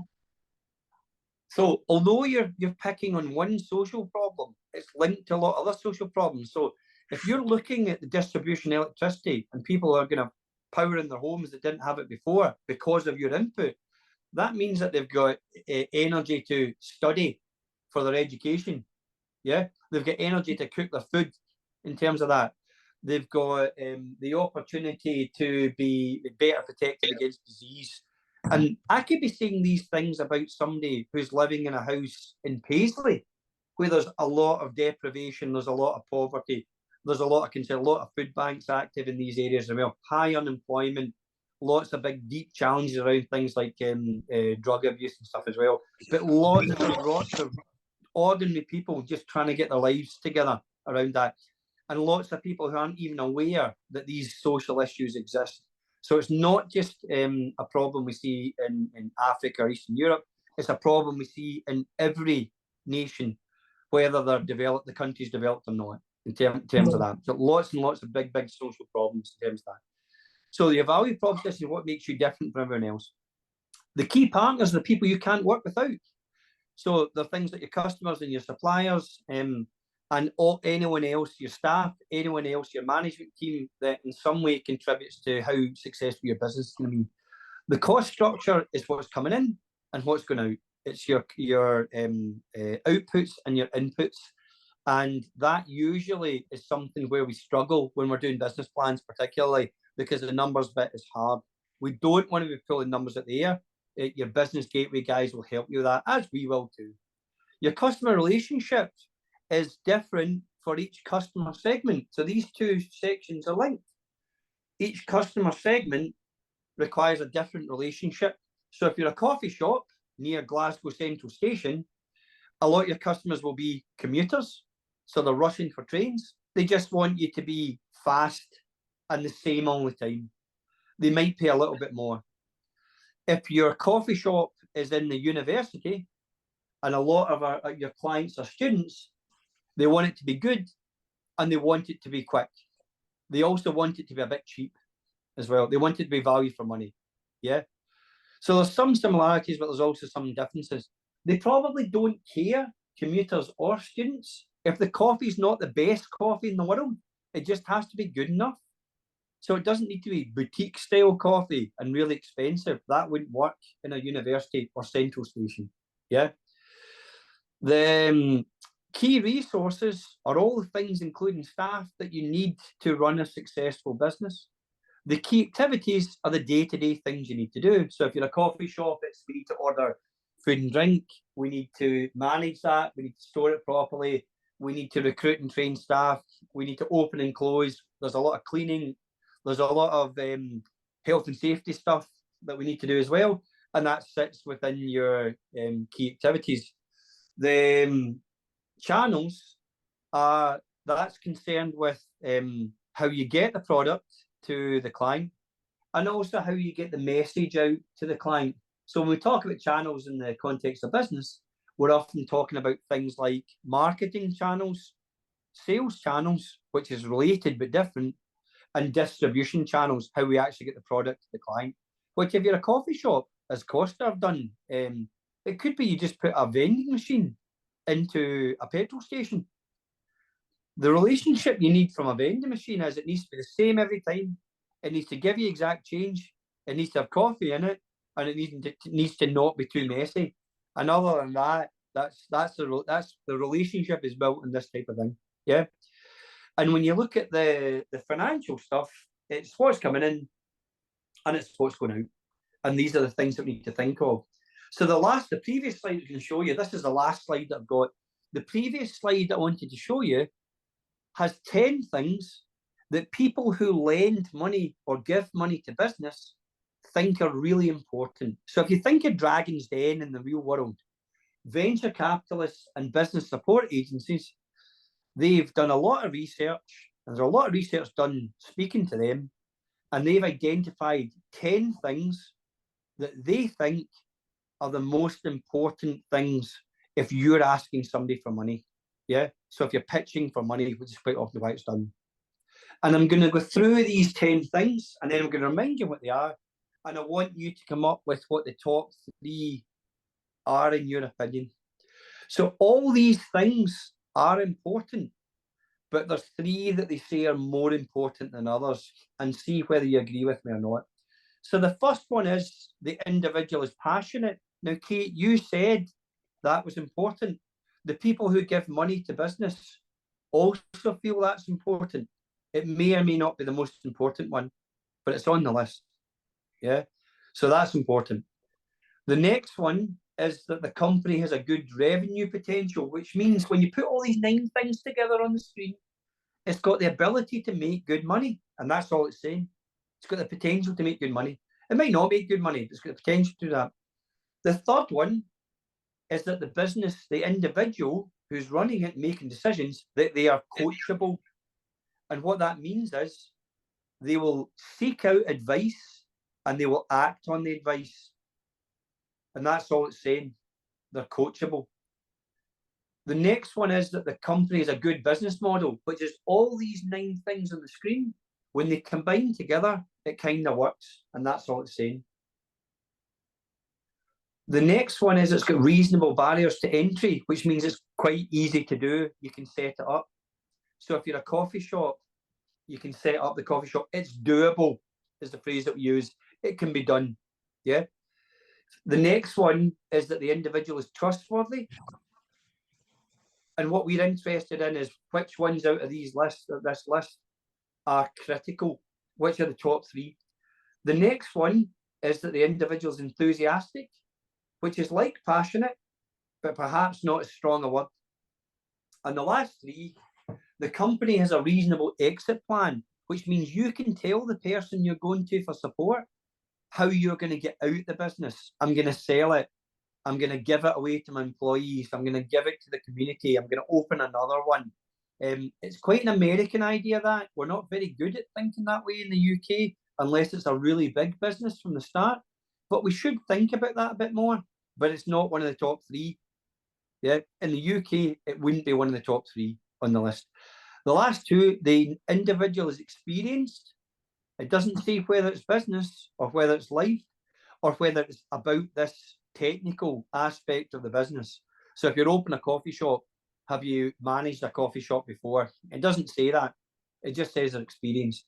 So although you're picking on one social problem, it's linked to a lot of other social problems. So if you're looking at the distribution of electricity and people are going to power in their homes that didn't have it before because of your input, that means that they've got energy to study for their education. Yeah, they've got energy to cook their food in terms of that. They've got the opportunity to be better protected against disease. And I could be saying these things about somebody who's living in a house in Paisley, where there's a lot of deprivation, there's a lot of poverty, there's a lot of concern, a lot of food banks active in these areas as well, high unemployment, lots of big, deep challenges around things like drug abuse and stuff as well. But lots of ordinary people just trying to get their lives together around that. And lots of people who aren't even aware that these social issues exist. So it's not just a problem we see in Africa or Eastern Europe. It's a problem we see in every nation, whether they're developed, the country's developed or not, in terms of that. So lots and lots of big social problems in terms of that. So your value proposition is what makes you different from everyone else. The key partners are the people you can't work without. So the things like your customers and your suppliers, and anyone else, your staff, anyone else, your management team that in some way contributes to how successful your business is going to be. The cost structure is what's coming in and what's going out. It's your outputs and your inputs. And that usually is something where we struggle when we're doing business plans, particularly because the numbers bit is hard. We don't want to be pulling numbers at the air. Your business gateway guys will help you with that, as we will too. Your customer relationship is different for each customer segment. So these two sections are linked. Each customer segment requires a different relationship. So if you're a coffee shop near Glasgow Central Station, a lot of your customers will be commuters. So they're rushing for trains. They just want you to be fast and the same all the time. They might pay a little bit more. If your coffee shop is in the university, And a lot of your clients or students, they want it to be good and they want it to be quick. They also want it to be a bit cheap as well. They want it to be value for money. Yeah. So there's some similarities, but there's also some differences. They probably don't care, commuters or students, if the coffee's not the best coffee in the world. It just has to be good enough. So it doesn't need to be boutique style coffee and really expensive. That wouldn't work in a university or central station. Yeah. The key resources are all the things, including staff, that you need to run a successful business. The key activities are the day-to-day things you need to do. So if you're a coffee shop, it's we need to order food and drink. We need to manage that. We need to store it properly. We need to recruit and train staff. We need to open and close. There's a lot of cleaning. There's a lot of health and safety stuff that we need to do as well. And that sits within your key activities. The channels that's concerned with how you get the product to the client and also how you get the message out to the client. So when we talk about channels in the context of business, we're often talking about things like marketing channels, sales channels, which is related but different, and distribution channels, how we actually get the product to the client. Which if you're a coffee shop, as Costa have done, it could be you just put a vending machine into a petrol station. The relationship you need from a vending machine is it needs to be the same every time. It needs to give you exact change. It needs to have coffee in it, and it needs to not be too messy. And other than that, that's the relationship is built in this type of thing. Yeah. And when you look at the financial stuff, it's what's coming in and it's what's going out. And these are the things that we need to think of. So the previous slide I can show you, this is the last slide that I've got. The previous slide I wanted to show you has 10 things that people who lend money or give money to business think are really important. So if you think of Dragon's Den in the real world, venture capitalists and business support agencies, they've done a lot of research, and there's a lot of research done speaking to them, and they've identified 10 things that they think are the most important things if you're asking somebody for money. Yeah. So if you're pitching for money, which is quite often why it's done. And I'm going to go through these 10 things, and then I'm going to remind you what they are. And I want you to come up with what the top 3 are in your opinion. So all these things are important, but there's 3 that they say are more important than others, and see whether you agree with me or not. So the first one is the individual is passionate. Now, Kate, you said that was important. The people who give money to business also feel that's important. It may or may not be the most important one, but it's on the list. Yeah. So that's important. The next one is that the company has a good revenue potential, which means when you put all these 9 things together on the screen, it's got the ability to make good money. And that's all it's saying. It's got the potential to make good money. It might not make good money, but it's got the potential to do that. The third one is that the business, the individual who's running it, making decisions, that they are coachable. And what that means is they will seek out advice and they will act on the advice. And that's all it's saying. They're coachable. The next one is that the company is a good business model, which is all these 9 things on the screen. When they combine together, it kind of works. And that's all it's saying. The next one is it's got reasonable barriers to entry, which means it's quite easy to do. You can set it up. So if you're a coffee shop, you can set up the coffee shop. It's doable, is the phrase that we use. It can be done. Yeah. The next one is that the individual is trustworthy. And what we're interested in is which ones out of this list are critical. Which are the top 3? The next one is that the individual is enthusiastic, which is like passionate, but perhaps not as strong a word. And the last 3, the company has a reasonable exit plan, which means you can tell the person you're going to for support how you're going to get out the business. I'm going to sell it. I'm going to give it away to my employees. I'm going to give it to the community. I'm going to open another one. It's quite an American idea that we're not very good at thinking that way in the UK, unless it's a really big business from the start. But we should think about that a bit more. But it's not one of the top 3. Yeah, in the UK, it wouldn't be one of the top 3 on the list. The last 2, the individual is experienced. It doesn't say whether it's business or whether it's life or whether it's about this technical aspect of the business. So if you're opening a coffee shop, have you managed a coffee shop before? It doesn't say that. It just says they're experienced.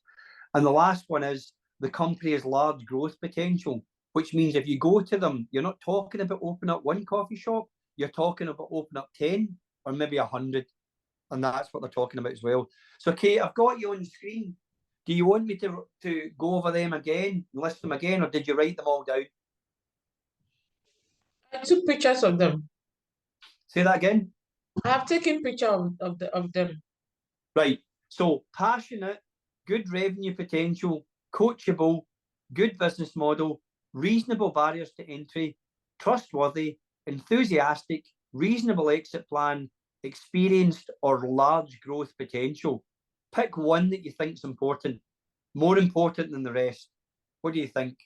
And the last one is the company has large growth potential, which means if you go to them, you're not talking about opening up one coffee shop, you're talking about opening up 10 or maybe 100. And that's what they're talking about as well. So, Kate, I've got you on the screen. Do you want me to go over them again, list them again, or did you write them all down? I took pictures of them. Say that again. I have taken picture of them. Right. So passionate, good revenue potential, coachable, good business model, reasonable barriers to entry, trustworthy, enthusiastic, reasonable exit plan, experienced, or large growth potential. Pick one that you think is important, more important than the rest. What do you think?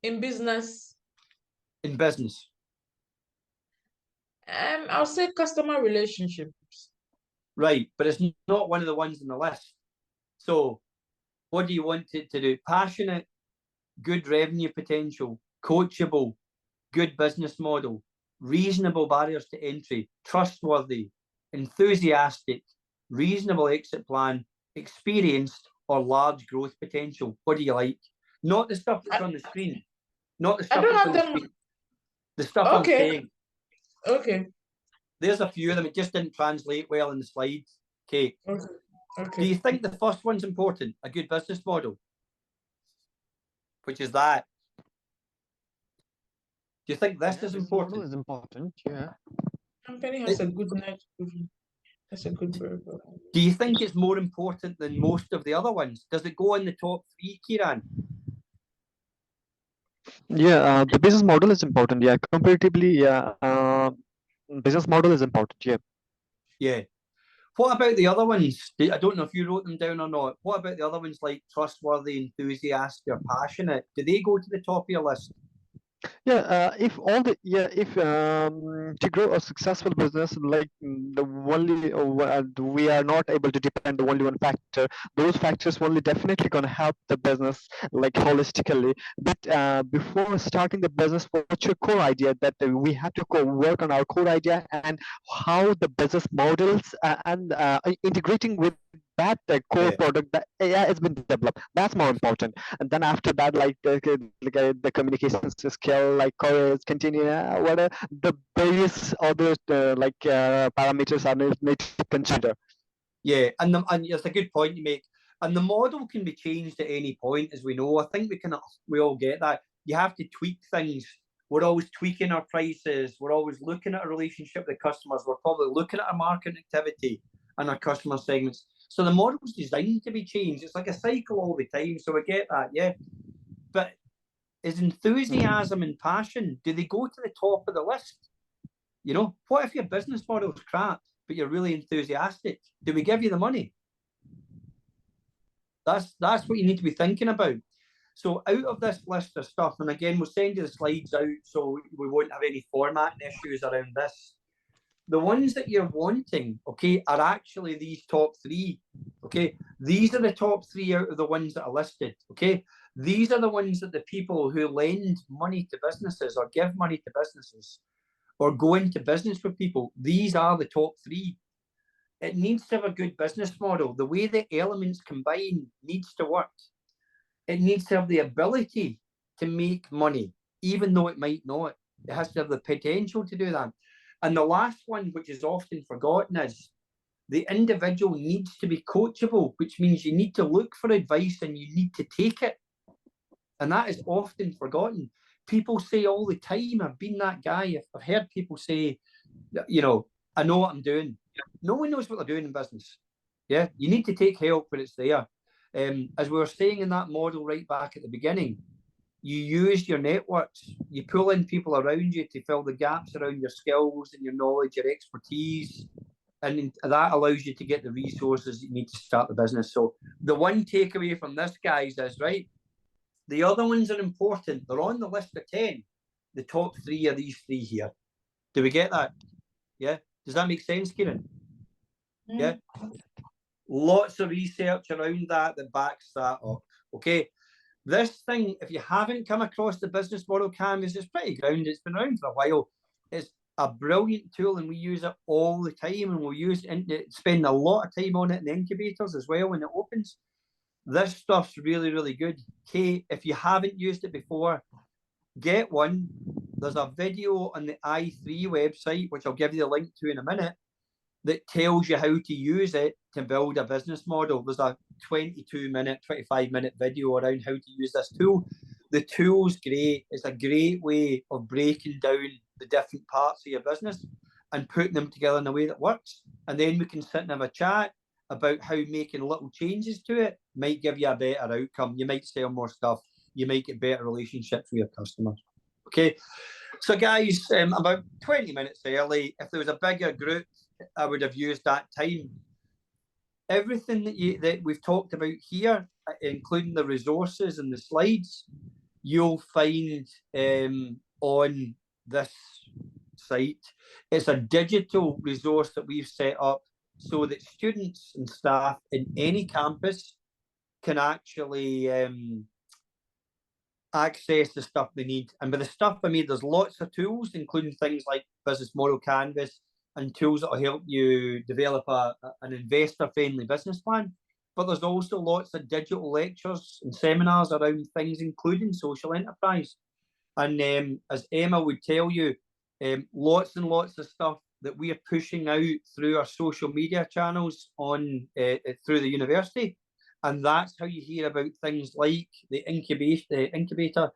In business, In business. I'll say customer relationships. Right, but it's not one of the ones on the list. So what do you want it to do? Passionate, good revenue potential, coachable, good business model, reasonable barriers to entry, trustworthy, enthusiastic, reasonable exit plan, experienced, or large growth potential. What do you like? Not the stuff that's on the screen. Not the I stuff don't that's have on the them. screen. The stuff I'm Okay. saying. Okay. There's a few of them. It just didn't translate well in the slides. Kate. Okay. Do Okay. you think the first one's important? A good business model? Which is that? Do you think this is important? Is important, yeah. Company has a good net. That's a good burger. Do you think it's more important than most of the other ones? Does it go in the top 3, Kieran? Yeah, the business model is important. Yeah, comparatively, yeah, business model is important. Yeah. Yeah. What about the other ones? I don't know if you wrote them down or not. What about the other ones like trustworthy, enthusiastic, or passionate? Do they go to the top of your list? Yeah, if all the if to grow a successful business, like the only we are not able to depend on only one factor. Those factors only definitely gonna help the business like holistically. But before starting the business, what's your core idea? That we have to work on our core idea and how the business models and integrating with that core product that AI has been developed. That's more important. And then after that, like the communication skill, like courage, continue, what are the various other parameters are need to consider. Yeah, and it's a good point you make. And the model can be changed at any point, as we know. I think we all get that. You have to tweak things. We're always tweaking our prices. We're always looking at a relationship with customers. We're probably looking at our marketing activity and our customer segments. So the model's designed to be changed. It's like a cycle all the time. So we get that, yeah. But is enthusiasm and passion, do they go to the top of the list? You know, what if your business model is crap, but you're really enthusiastic? Do we give you the money? That's what you need to be thinking about. So out of this list of stuff, and again, we'll send you the slides out so we won't have any formatting issues around this. The ones that you're wanting, okay, are actually these top 3. Okay, these are the top 3 out of the ones that are listed. Okay, these are the ones that the people who lend money to businesses or give money to businesses or go into business with people, these are the top 3. It needs to have a good business model. The way the elements combine needs to work. It needs to have the ability to make money, even though it might not. It has to have the potential to do that. And the last one, which is often forgotten, is the individual needs to be coachable, which means you need to look for advice and you need to take it. And that is often forgotten. People say all the time, I've been that guy. I've heard people say, you know, I know what I'm doing. No one knows what they're doing in business. Yeah, you need to take help when it's there. As we were saying in that model right back at the beginning, you use your networks, you pull in people around you to fill the gaps around your skills and your knowledge, your expertise, and that allows you to get the resources you need to start the business. So the one takeaway from this, guys, is right. The other ones are important. They're on the list of 10. The top 3 are these 3 here. Do we get that? Yeah. Does that make sense, Kieran? Yeah. Lots of research around that backs that up. Okay. This thing, if you haven't come across the business model canvas, it's pretty grounded. It's been around for a while. It's a brilliant tool, and we use it all the time, and we'll use it, spend a lot of time on it in the incubators as well when it opens. This stuff's really, really good. Kate, if you haven't used it before, get one. There's a video on the i3 website, which I'll give you the link to in a minute, that tells you how to use it to build a business model. There's a 22-minute, 25-minute video around how to use this tool. The tool's great. It's a great way of breaking down the different parts of your business and putting them together in a way that works. And then we can sit and have a chat about how making little changes to it might give you a better outcome. You might sell more stuff. You might get better relationships with your customers. Okay. So guys, about 20 minutes early, if there was a bigger group, I would have used that time. Everything that we've talked about here, including the resources and the slides, you'll find on this site. It's a digital resource that we've set up so that students and staff in any campus can actually access the stuff they need. And by the stuff I mean, there's lots of tools, including things like Business Model Canvas and tools that will help you develop an investor-friendly business plan. But there's also lots of digital lectures and seminars around things, including social enterprise. And as Emma would tell you, lots and lots of stuff that we are pushing out through our social media channels on through the university. And that's how you hear about things like the incubator,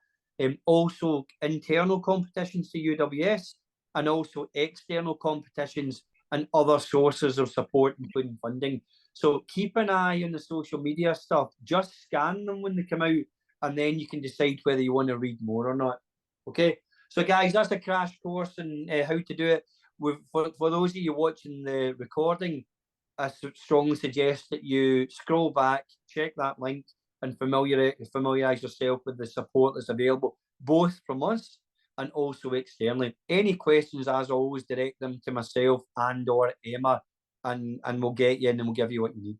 also internal competitions to UWS, and also external competitions and other sources of support, including funding. So keep an eye on the social media stuff. Just scan them when they come out, and then you can decide whether you want to read more or not. Okay, so guys, that's a crash course on how to do it. For those of you watching the recording, I strongly suggest that you scroll back, check that link, and familiarise yourself with the support that's available, both from us and also externally. Any questions, as always, direct them to myself and or Emma, and we'll get you in and we'll give you what you need.